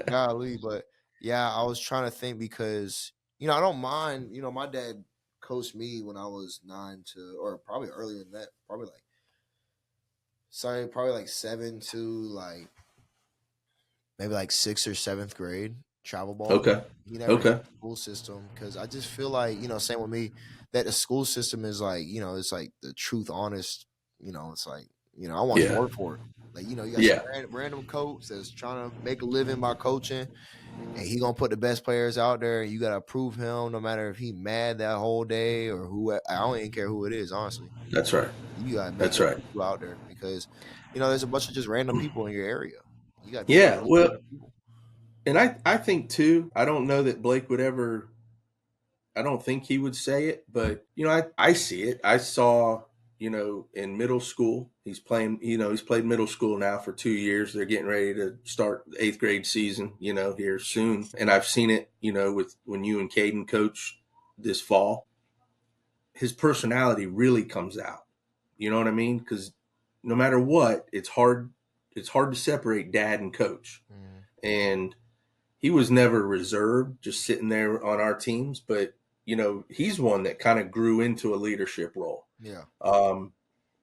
Speaker 1: Golly, but yeah, I was trying to think, because I don't mind. My dad coached me when I was 9 to, or probably earlier than that, probably like 7 to like maybe like 6th or 7th grade travel ball.
Speaker 2: Okay.
Speaker 1: He never did
Speaker 2: Okay.
Speaker 1: the school system, because I just feel like same with me, that the school system is like it's like the truth, honest. It's like I want you to
Speaker 2: Yeah.
Speaker 1: work for it. Like you got
Speaker 2: Yeah.
Speaker 1: some random coach that's trying to make a living by coaching, and he gonna put the best players out there, and you gotta approve him no matter if he mad that whole day or who. I don't even care who it is, honestly.
Speaker 2: That's right.
Speaker 1: You gotta make
Speaker 2: That's
Speaker 1: them
Speaker 2: right.
Speaker 1: people out there, because there's a bunch of just random people in your area. You gotta teach
Speaker 2: Yeah.
Speaker 1: those
Speaker 2: Well,
Speaker 1: random people.
Speaker 2: and I think too, I don't know that Blake would ever, I don't think he would say it, but I see it. I saw, in middle school, he's played middle school now for 2 years. They're getting ready to start the 8th grade season, here soon. And I've seen it, with when you and Caden coach this fall. His personality really comes out. You know what I mean? Because no matter what, it's hard to separate dad and coach.
Speaker 1: Mm,
Speaker 2: And he was never reserved, just sitting there on our teams, but he's one that kind of grew into a leadership role
Speaker 1: yeah.
Speaker 2: on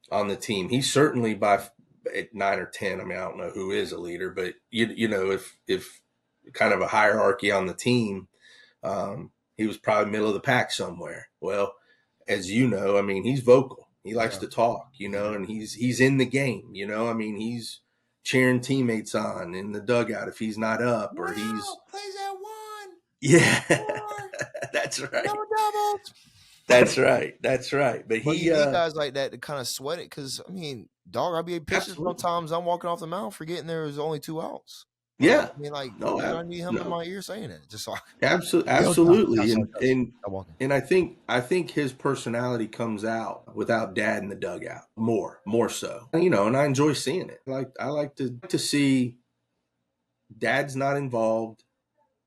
Speaker 2: the team. He's certainly at 9 or 10. I mean, I don't know who is a leader, but if kind of a hierarchy on the team, he was probably middle of the pack somewhere. Well, as you know, I mean, he's vocal. He likes to talk, and he's in the game. I mean, he's cheering teammates on in the dugout if he's not up, or he's
Speaker 1: plays at 1,
Speaker 2: yeah.
Speaker 1: 4,
Speaker 2: That's right.
Speaker 1: double doubles.
Speaker 2: That's right. That's right. But
Speaker 1: But
Speaker 2: he
Speaker 1: you need guys like that to kind of sweat it, because I mean, dog, I be pitching
Speaker 2: absolutely.
Speaker 1: sometimes. I'm walking off the mound forgetting there was only 2 outs.
Speaker 2: Yeah.
Speaker 1: I mean, like,
Speaker 2: No,
Speaker 1: I need him in
Speaker 2: no.
Speaker 1: my ear saying it, just so
Speaker 2: Absolutely.
Speaker 1: Josh.
Speaker 2: And I think his personality comes out without dad in the dugout more so. And I enjoy seeing it. I like to see dad's not involved.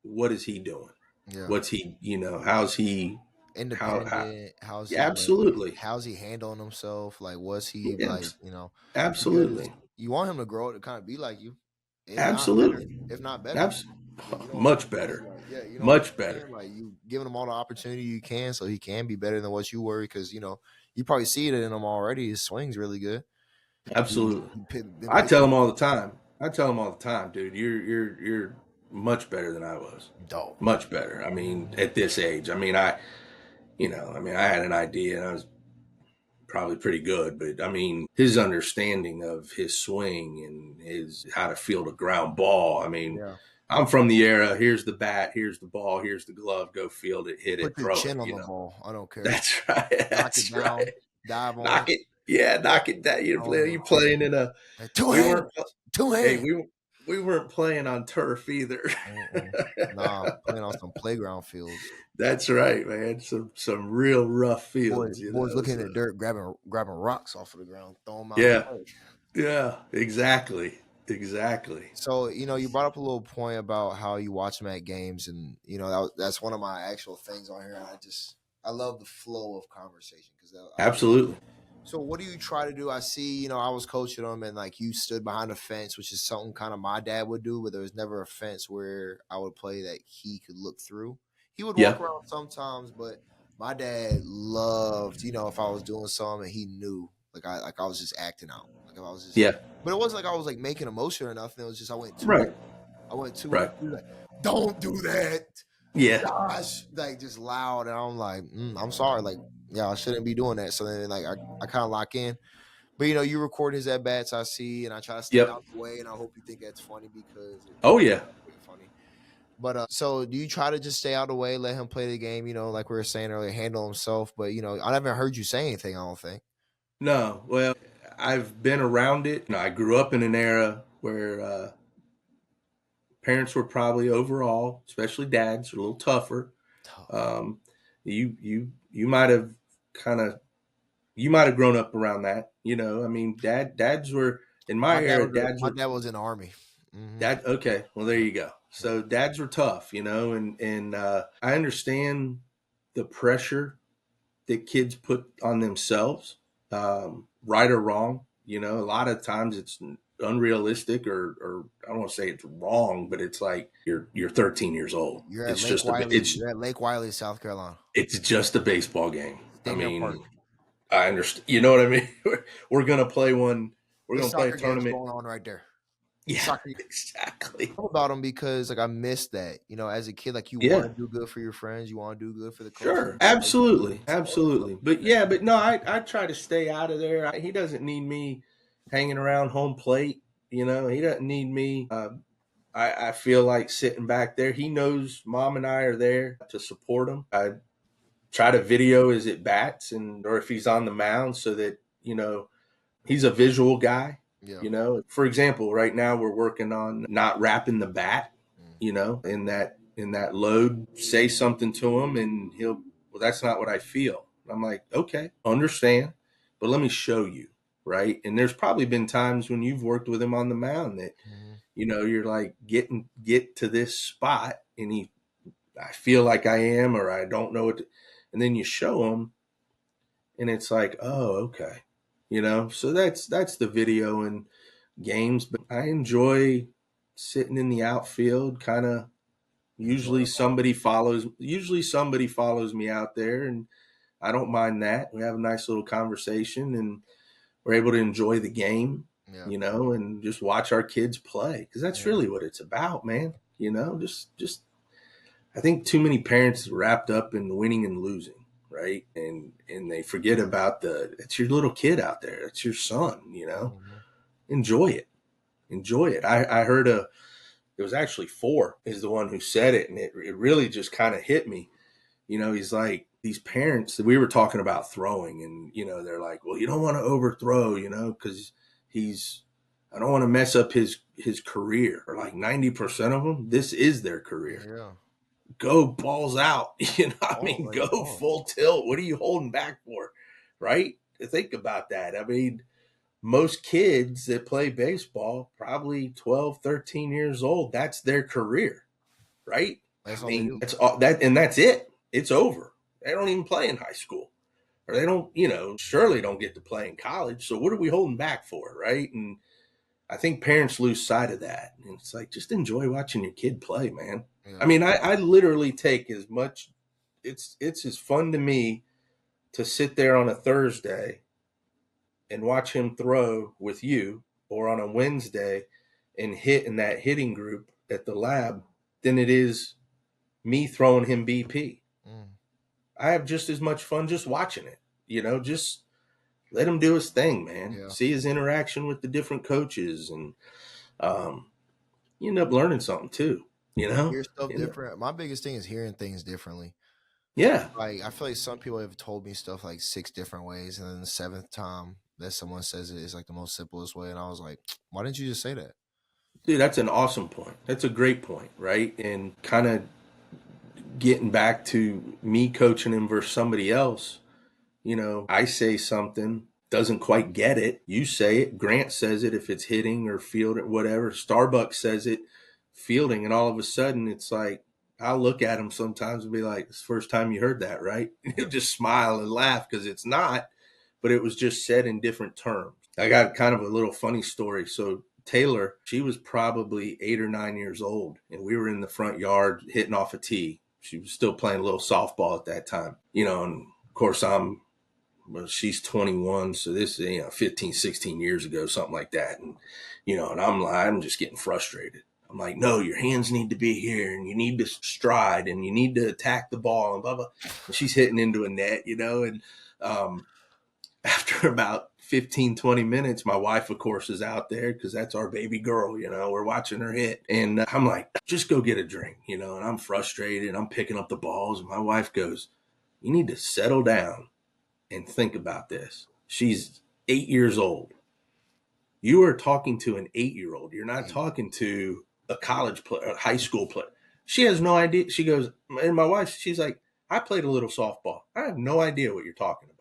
Speaker 2: What is he doing?
Speaker 1: Yeah.
Speaker 2: What's he, how's he
Speaker 1: Independent. How's he
Speaker 2: absolutely.
Speaker 1: how's he handling himself? Like, what's he
Speaker 2: Yeah,
Speaker 1: like? Because
Speaker 2: absolutely.
Speaker 1: you want him to grow up to kind of be like you,
Speaker 2: Absolutely.
Speaker 1: if not better.
Speaker 2: Abs-
Speaker 1: Like, you don't want
Speaker 2: much
Speaker 1: him to be
Speaker 2: better.
Speaker 1: like, you know what
Speaker 2: Much
Speaker 1: I'm saying?
Speaker 2: better.
Speaker 1: Like, you giving him all the opportunity you can, so he can be better than what you were. Because you probably see it in him already. His swing's really good.
Speaker 2: Absolutely.
Speaker 1: Been
Speaker 2: I tell him
Speaker 1: pitching
Speaker 2: all the time, dude, you're much better than I was.
Speaker 1: dope.
Speaker 2: Much better. I mean, at this age. I mean, I had an idea, and I was probably pretty good, but I mean, his understanding of his swing and his how to field a ground ball. I mean,
Speaker 1: Yeah.
Speaker 2: I'm from the era. Here's the bat. Here's the ball. Here's the glove. Go field it. Hit it.
Speaker 1: Put your
Speaker 2: Throw it.
Speaker 1: chin on the ball. I don't care.
Speaker 2: That's right.
Speaker 1: Knock it
Speaker 2: That's
Speaker 1: down.
Speaker 2: right.
Speaker 1: Dive on
Speaker 2: Knock
Speaker 1: it.
Speaker 2: it. Yeah, knock it down.
Speaker 1: I don't give
Speaker 2: You
Speaker 1: a fuck.
Speaker 2: playing in a.
Speaker 1: Two
Speaker 2: We
Speaker 1: hands.
Speaker 2: weren't.
Speaker 1: Two
Speaker 2: Hey,
Speaker 1: hands.
Speaker 2: we weren't playing on turf either.
Speaker 1: Mm-mm. Nah, playing on some playground fields.
Speaker 2: That's right, man. Some real rough fields, you
Speaker 1: Boys
Speaker 2: know.
Speaker 1: looking
Speaker 2: So,
Speaker 1: at dirt, grabbing rocks off of the ground, throwing them out
Speaker 2: yeah,
Speaker 1: the way.
Speaker 2: yeah, exactly, exactly.
Speaker 1: So, you brought up a little point about how you watch them at games, and that's one of my actual things on here. And I love the flow of conversation because
Speaker 2: Absolutely.
Speaker 1: So, what do you try to do? I see, I was coaching them, and like you stood behind a fence, which is something kind of my dad would do, but there was never a fence where I would play that he could look through. He would
Speaker 2: Yeah,
Speaker 1: walk around sometimes, but my dad loved, if I was doing something and he knew, like I was just acting out, like if I was just,
Speaker 2: yeah.
Speaker 1: but it wasn't like I was like making a motion or nothing. It was just
Speaker 2: Right,
Speaker 1: I went to
Speaker 2: right.
Speaker 1: he was like, don't do that,
Speaker 2: Yeah,
Speaker 1: gosh, like just loud, and I'm like, I'm sorry, like yeah, I shouldn't be doing that. So then like I kind of lock in. But you record his at bats, I see, and I try to stay
Speaker 2: yep.
Speaker 1: out the way, and I hope you think that's funny because
Speaker 2: Oh yeah.
Speaker 1: it's funny. But so do you try to just stay out of the way, let him play the game? Like we were saying earlier, handle himself. But I haven't heard you say anything. I don't think.
Speaker 2: No, well, I've been around it. I grew up in an era where parents were probably overall, especially dads, a little tougher.
Speaker 1: Tough.
Speaker 2: Um, you might have kind of you might have grown up around that. I mean, dads were in my era.
Speaker 1: My dad was in the army. Mm-hmm.
Speaker 2: Dad. Okay, well there you go. So dads were tough, and I understand the pressure that kids put on themselves, right or wrong. A lot of times it's unrealistic, or I don't want to say it's wrong, but it's like you're 13 years old.
Speaker 1: You're at
Speaker 2: It's
Speaker 1: Lake
Speaker 2: just a
Speaker 1: Wiley.
Speaker 2: it's
Speaker 1: You're at Lake Wiley, South Carolina.
Speaker 2: it's just a baseball game. I
Speaker 1: Stadium Park.
Speaker 2: mean, I understand. You know what I mean? We're gonna play one. We're
Speaker 1: The
Speaker 2: gonna play a
Speaker 1: soccer game's
Speaker 2: tournament.
Speaker 1: going on right there.
Speaker 2: Yeah,
Speaker 1: Soccer.
Speaker 2: exactly.
Speaker 1: About them because like I missed that. As a kid, like you want
Speaker 2: Yeah,
Speaker 1: to do good for your friends, you want to do good for the coaches.
Speaker 2: sure, absolutely, absolutely. But yeah, but no, I try to stay out of there. He doesn't need me hanging around home plate. He doesn't need me. I feel like sitting back there. He knows mom and I are there to support him. I try to video his at bats or if he's on the mound so that he's a visual guy.
Speaker 1: Yeah.
Speaker 2: For example, right now we're working on not wrapping the bat. In that load, say something to him, and he'll. Well, that's not what I feel. I'm like, okay, understand, but let me show you, right? And there's probably been times when you've worked with him on the mound that
Speaker 1: Mm-hmm.
Speaker 2: you're like get to this spot, and I feel like I am, or I don't know what, and then you show him, and it's like, oh, okay, So that's the video and games, but I enjoy sitting in the outfield, kind of.
Speaker 1: Enjoy
Speaker 2: Usually somebody follows me out there, and I don't mind that. We have a nice little conversation, and we're able to enjoy the game,
Speaker 1: Yeah.
Speaker 2: and just watch our kids play because that's
Speaker 1: Yeah.
Speaker 2: really what it's about, man. Just I think too many parents are wrapped up in winning and losing, right? And they forget about it's your little kid out there. It's your son,
Speaker 1: Mm-hmm.
Speaker 2: Enjoy it. Enjoy it. I heard it was actually four is the one who said it, and it really just kind of hit me. He's like, these parents that we were talking about throwing, and they're like, well, you don't want to overthrow, because I don't want to mess up his career. Or like 90% of them, this is their career.
Speaker 1: Yeah.
Speaker 2: Go balls out. I
Speaker 1: Oh,
Speaker 2: mean,
Speaker 1: like,
Speaker 2: go
Speaker 1: oh.
Speaker 2: full tilt. What are you holding back for? Right? Think about that. I mean, most kids that play baseball, probably 12, 13 years old, that's their career, right?
Speaker 1: That's
Speaker 2: I
Speaker 1: all they
Speaker 2: mean,
Speaker 1: do.
Speaker 2: that's all that, and that's it. It's over. They don't even play in high school, or they don't, surely don't get to play in college. So what are we holding back for, right? And I think parents lose sight of that. And it's like, just enjoy watching your kid play, man.
Speaker 1: Yeah.
Speaker 2: I mean, I literally take as much. It's as fun to me to sit there on a Thursday and watch him throw with you, or on a Wednesday and hit in that hitting group at the lab, than it is me throwing him BP.
Speaker 1: Mm.
Speaker 2: I have just as much fun just watching it, just let him do his thing, man.
Speaker 1: Yeah.
Speaker 2: See his interaction with the different coaches, and you end up learning something too. You know,
Speaker 1: Hear stuff different. My biggest thing is hearing things differently.
Speaker 2: yeah,
Speaker 1: Like I feel like some people have told me stuff like 6 different ways, and then the seventh time that someone says it is like the most simplest way, and I was like, why didn't you just say that?
Speaker 2: dude, that's an awesome point. That's a great point, right? And kind of getting back to me coaching him versus somebody else. You know, I say something, doesn't quite get it. You say it. Grant says it if it's hitting or fielding, whatever. Starbucks says it, fielding, and all of a sudden it's like I'll look at him sometimes and be like, "It's the first time you heard that, right?" And he'll just smile and laugh because it's not, but it was just said in different terms. I got kind of a little funny story. So Taylor, she was probably 8 or 9 years old, and we were in the front yard hitting off a tee. She was still playing a little softball at that time, you know, and of course well, she's 21. So this is, 15, 16 years ago, something like that. And, and I'm just getting frustrated. I'm like, no, your hands need to be here and you need to stride and you need to attack the ball and blah, blah. And she's hitting into a net, and, after about 15, 20 minutes, my wife, of course, is out there because that's our baby girl. We're watching her hit. And I'm like, just go get a drink, and I'm frustrated. I'm picking up the balls. And my wife goes, you need to settle down and think about this. She's 8 years old. You are talking to an 8-year-old. You're not talking to a college player, a high school player. She has no idea. She goes, and my wife, she's like, I played a little softball. I have no idea what you're talking about.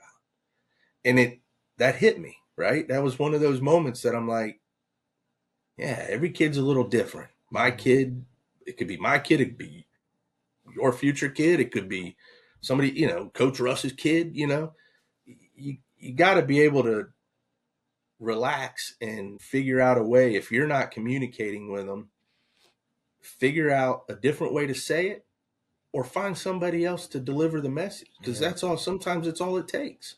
Speaker 2: And that hit me, right? That was one of those moments that I'm like, yeah, every kid's a little different. My kid, it could be my kid, it could be your future kid, it could be somebody, Coach Russ's kid, you got to be able to relax and figure out a way. If you're not communicating with them, figure out a different way to say it or find somebody else to deliver the message, because
Speaker 1: Yeah.
Speaker 2: that's all. Sometimes it's all it takes.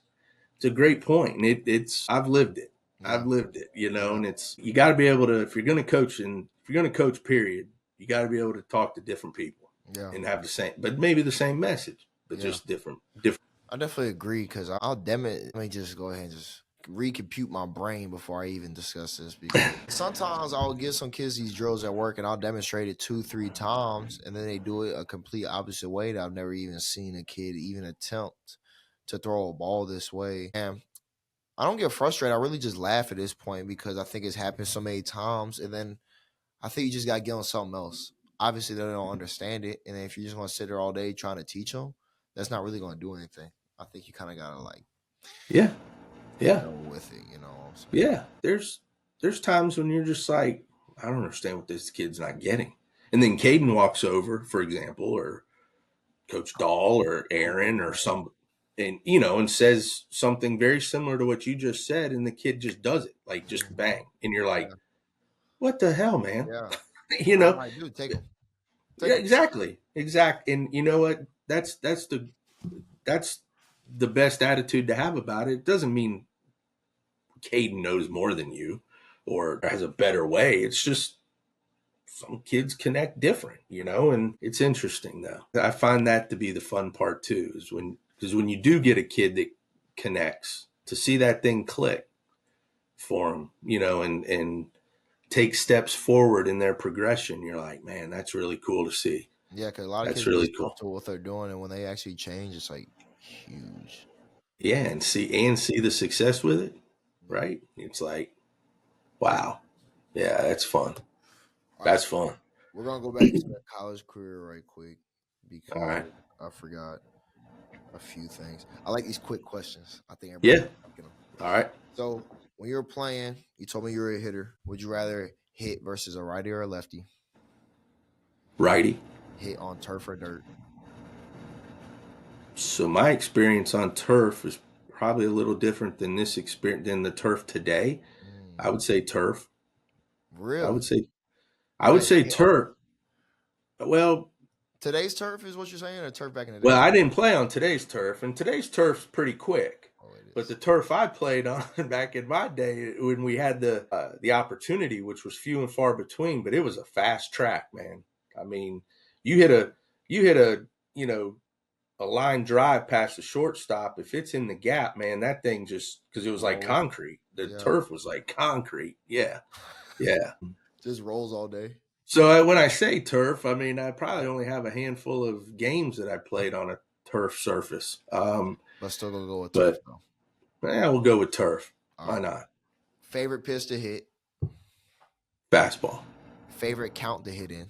Speaker 2: It's a great point, and it's I've lived it.
Speaker 1: Yeah.
Speaker 2: I've lived it,
Speaker 1: Yeah.
Speaker 2: and it's, you got to be able to, if you're going to coach, and if you're going to coach, period, you got to be able to talk to different people
Speaker 1: Yeah.
Speaker 2: and have the same, but maybe the same message, but
Speaker 1: Yeah.
Speaker 2: just different.
Speaker 1: I definitely agree because I'll damn it. Let me just go ahead and just recompute my brain before I even discuss this, because sometimes I'll give some kids these drills at work and I'll demonstrate it 2, 3 times, and then they do it a complete opposite way that I've never even seen a kid even attempt to throw a ball this way. And I don't get frustrated. I really just laugh at this point because I think it's happened so many times, and then I think you just got to get on something else. Obviously, they don't understand it, and if you're just going to sit there all day trying to teach them, that's not really going to do anything. I think you kind of got to
Speaker 2: Yeah.
Speaker 1: go with it, you know what I'm saying?
Speaker 2: Yeah. There's times when you're just like, I don't understand what this kid's not getting. And then Caden walks over, for example, or Coach Dahl or Aaron or some, and and says something very similar to what you just said, and the kid just does it, like just bang, and you're like,
Speaker 1: Yeah,
Speaker 2: what the hell, man?
Speaker 1: yeah.
Speaker 2: you
Speaker 1: I'm
Speaker 2: know,
Speaker 1: like, dude, take them.
Speaker 2: yeah,
Speaker 1: Take them.
Speaker 2: exactly, exact. And you know what? That's the best attitude to have about it. It doesn't mean Caden knows more than you or has a better way. It's just some kids connect different, and it's interesting though. I find that to be the fun part too, is because when you do get a kid that connects, to see that thing click for them, and take steps forward in their progression, you're like, man, that's really cool to see.
Speaker 1: Yeah, because a lot of
Speaker 2: That's
Speaker 1: kids get
Speaker 2: really
Speaker 1: stuck
Speaker 2: cool.
Speaker 1: to what they're doing, and when they actually change, it's like huge.
Speaker 2: Yeah, and see the success with it,
Speaker 1: Yeah.
Speaker 2: right? It's like, wow. Yeah, that's fun.
Speaker 1: All right,
Speaker 2: That's
Speaker 1: so
Speaker 2: fun.
Speaker 1: we're gonna go back to that college career right quick
Speaker 2: All
Speaker 1: because
Speaker 2: right.
Speaker 1: I forgot a few things. I like these quick questions. I think everybody
Speaker 2: Yeah.
Speaker 1: liking them.
Speaker 2: All right.
Speaker 1: So when you were playing, you told me you were a hitter. Would you rather hit versus a righty or a lefty?
Speaker 2: Righty.
Speaker 1: Hit on turf or dirt?
Speaker 2: So my experience on turf is probably a little different than this experience than the turf today. I
Speaker 1: Mm,
Speaker 2: would say turf. I would
Speaker 1: really?
Speaker 2: say
Speaker 1: You
Speaker 2: I would
Speaker 1: didn't
Speaker 2: say
Speaker 1: hit on
Speaker 2: turf. Well,
Speaker 1: today's turf is what you're saying, or turf back in the
Speaker 2: well,
Speaker 1: day?
Speaker 2: I didn't play on today's turf, and today's turf's pretty quick.
Speaker 1: Oh, it
Speaker 2: But the
Speaker 1: is.
Speaker 2: turf I played on back in my day, when we had the opportunity, which was few and far between, but it was a fast track, man. I mean, you hit a you hit a a line drive past the shortstop, if it's in the gap, man, that thing just, because it was like
Speaker 1: Rolls.
Speaker 2: concrete. The
Speaker 1: Yeah.
Speaker 2: turf was like concrete. Yeah. Yeah.
Speaker 1: Just rolls all day.
Speaker 2: So when I say turf, I mean, I probably only have a handful of games that I played on a turf surface.
Speaker 1: But still gonna go with turf
Speaker 2: But
Speaker 1: though.
Speaker 2: yeah, we'll go with turf.
Speaker 1: All
Speaker 2: Why
Speaker 1: right.
Speaker 2: not?
Speaker 1: Favorite pitch to hit.
Speaker 2: Fastball.
Speaker 1: Favorite count to hit in.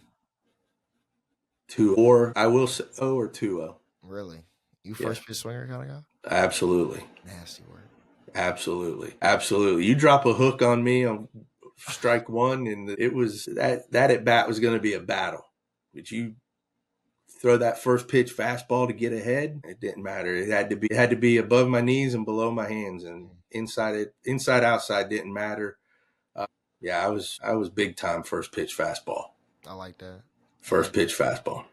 Speaker 2: 2 or I will say 0 or 2-0.
Speaker 1: Really? You
Speaker 2: Yeah.
Speaker 1: first pitch swinger kind of guy?
Speaker 2: Absolutely.
Speaker 1: Nasty word.
Speaker 2: Absolutely. Absolutely. You drop a hook on me on strike one, and it was that at bat was going to be a battle. But you throw that first pitch fastball to get ahead, it didn't matter. It had to be above my knees and below my hands, and inside outside didn't matter. Yeah, I was big time first pitch fastball.
Speaker 1: I like that.
Speaker 2: First pitch fastball.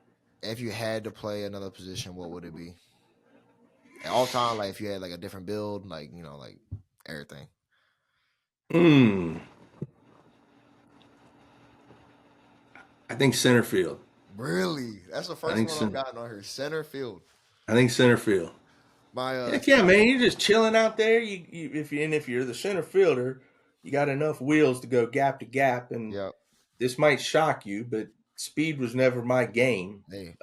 Speaker 1: If you had to play another position, what would it be? At all time, like if you had like a different build, like like everything.
Speaker 2: I think center field.
Speaker 1: Really? That's the first one I've gotten on here. Center field.
Speaker 2: I think center field.
Speaker 1: My
Speaker 2: Heck yeah, man! You're just chilling out there. If you're the center fielder, you got enough wheels to go gap to gap, and
Speaker 1: Yep.
Speaker 2: this might shock you, but speed was never my game.
Speaker 1: Hey,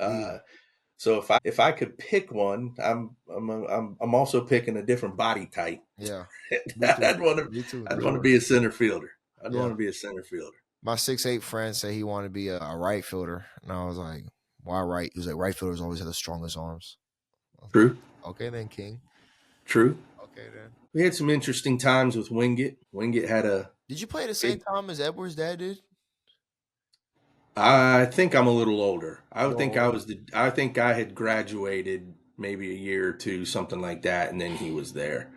Speaker 2: So if I could pick one, I'm also picking a different body type.
Speaker 1: yeah.
Speaker 2: I'd want to be a center fielder. I'd want to be a center fielder.
Speaker 1: My 6'8" friend said he wanted to be a right fielder, and I was like, "Why right?" He was like, "Right fielders always have the strongest arms."
Speaker 2: True.
Speaker 1: Okay then, King.
Speaker 2: True.
Speaker 1: Okay then.
Speaker 2: We had some interesting times with Wingate. Wingate had a.
Speaker 1: Did you play at the same time as Edwards' dad did?
Speaker 2: I think I'm a little older. I think I had graduated maybe a year or two, something like that, and then he was there.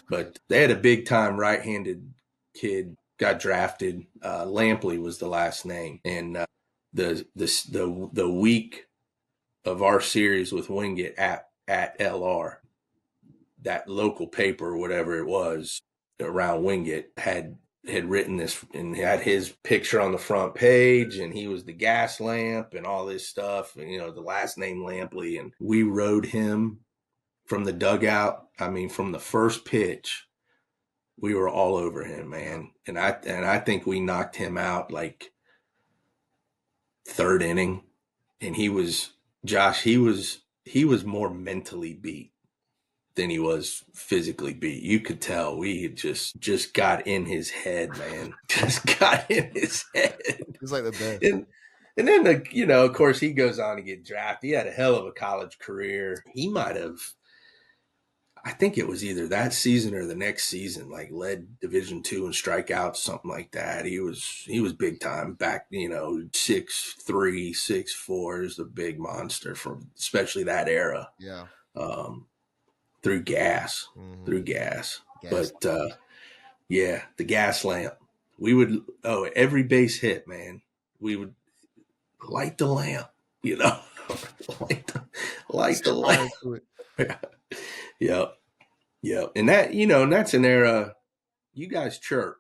Speaker 2: But they had a big time right-handed kid, got drafted. Lampley was the last name, and the week of our series with Wingate at LR, that local paper or whatever it was around Wingate had written this and had his picture on the front page, and he was the gas lamp and all this stuff, and the last name Lampley, and we rode him from the dugout. I mean, from the first pitch, we were all over him, man. And I think we knocked him out like third inning, and he was more mentally beat than he was physically beat. You could tell we had just got in his head, man. Just got in his head.
Speaker 1: It was like the best.
Speaker 2: And then of course, he goes on to get drafted. He had a hell of a college career. He might have, I think it was either that season or the next season, like led Division II in strikeouts, something like that. He was big time back, 6'3", 6'4", is a big monster from especially that era.
Speaker 1: Yeah.
Speaker 2: Through gas. But yeah, the gas lamp. We would every base hit, man. We would light the lamp, light the lamp. Yep. And that's an era you guys chirp,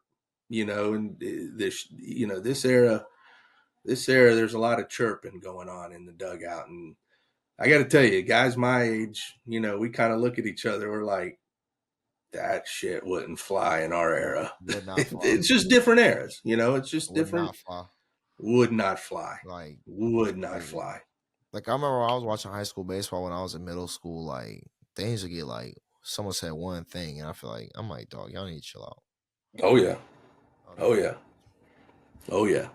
Speaker 2: and this era, there's a lot of chirping going on in the dugout. And I got to tell you, guys my age, we kind of look at each other. We're like, that shit wouldn't fly in our era.
Speaker 1: Would not fly.
Speaker 2: It's just different eras, it's just different.
Speaker 1: Not fly.
Speaker 2: Would not fly.
Speaker 1: Like
Speaker 2: would not fly.
Speaker 1: Like I remember when I was watching high school baseball when I was in middle school. Like things would get like someone said one thing, and I feel like I'm like, dog, y'all need to chill out.
Speaker 2: Oh yeah. Oh yeah. Oh yeah.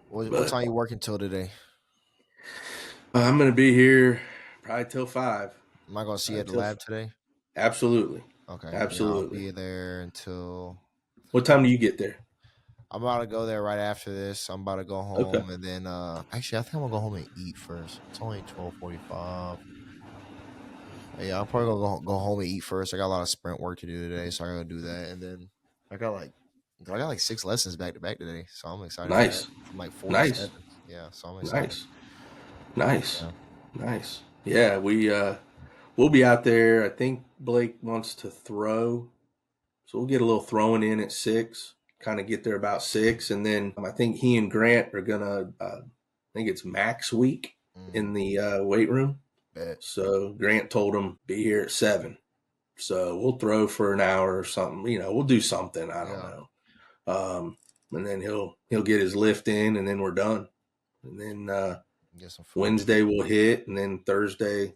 Speaker 1: What time you working till today?
Speaker 2: I'm gonna be here probably till 5.
Speaker 1: Am I gonna see you at the lab today?
Speaker 2: Absolutely.
Speaker 1: Okay.
Speaker 2: Absolutely.
Speaker 1: I'll be there until.
Speaker 2: What time do you get there?
Speaker 1: I'm about to go there right after this. I'm about to go home and then actually I think I'm gonna go home and eat first. It's only 12:45. Yeah, I'm probably gonna go home and eat first. I got a lot of sprint work to do today, so I gotta do that. And then I got like 6 lessons back to back today, so I'm excited.
Speaker 2: Nice.
Speaker 1: From like 4 to 7. Yeah, so I'm excited.
Speaker 2: Nice. Yeah, we'll be out there. I think Blake wants to throw, so we'll get a little throwing in at 6. Kind of get there about 6, and then I think he and Grant are gonna. I think it's max week in the weight room.
Speaker 1: Bet.
Speaker 2: So Grant told him, be here at 7. So we'll throw for an hour or something. We'll do something. I don't know. And then he'll get his lift in, and then we're done. And then
Speaker 1: Get some food.
Speaker 2: Wednesday we'll hit, and then Thursday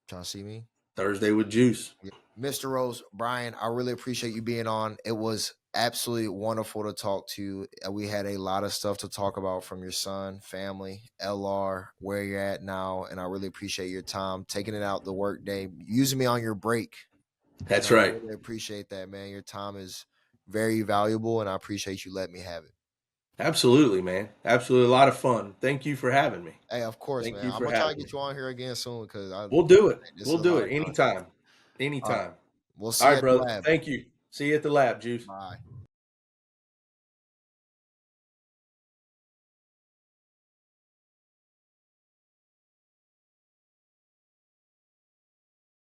Speaker 1: Trying to see me?
Speaker 2: with juice.
Speaker 1: Mr. Rose, Bryan, I really appreciate you being on. It was absolutely wonderful to talk to you. We had a lot of stuff to talk about from your son, family, LR, where you're at now, and I really appreciate your time taking it out the work day, using me on your break.
Speaker 2: That's
Speaker 1: And I
Speaker 2: right.
Speaker 1: really appreciate that, man. Your time is very valuable, and I appreciate you letting me have it.
Speaker 2: Absolutely, man. Absolutely. A lot of fun. Thank you for having me.
Speaker 1: Hey, of course,
Speaker 2: Thank
Speaker 1: man.
Speaker 2: you
Speaker 1: I'm
Speaker 2: for
Speaker 1: gonna try to
Speaker 2: having
Speaker 1: get
Speaker 2: me.
Speaker 1: you on here again soon because
Speaker 2: We'll do it.
Speaker 1: this
Speaker 2: We'll
Speaker 1: is a
Speaker 2: do
Speaker 1: lot
Speaker 2: it
Speaker 1: of content.
Speaker 2: anytime.
Speaker 1: All right.
Speaker 2: Anytime.
Speaker 1: We'll see
Speaker 2: All
Speaker 1: you
Speaker 2: right,
Speaker 1: at the
Speaker 2: brother.
Speaker 1: lab.
Speaker 2: Thank you. See you at the lab, Juice.
Speaker 1: Bye.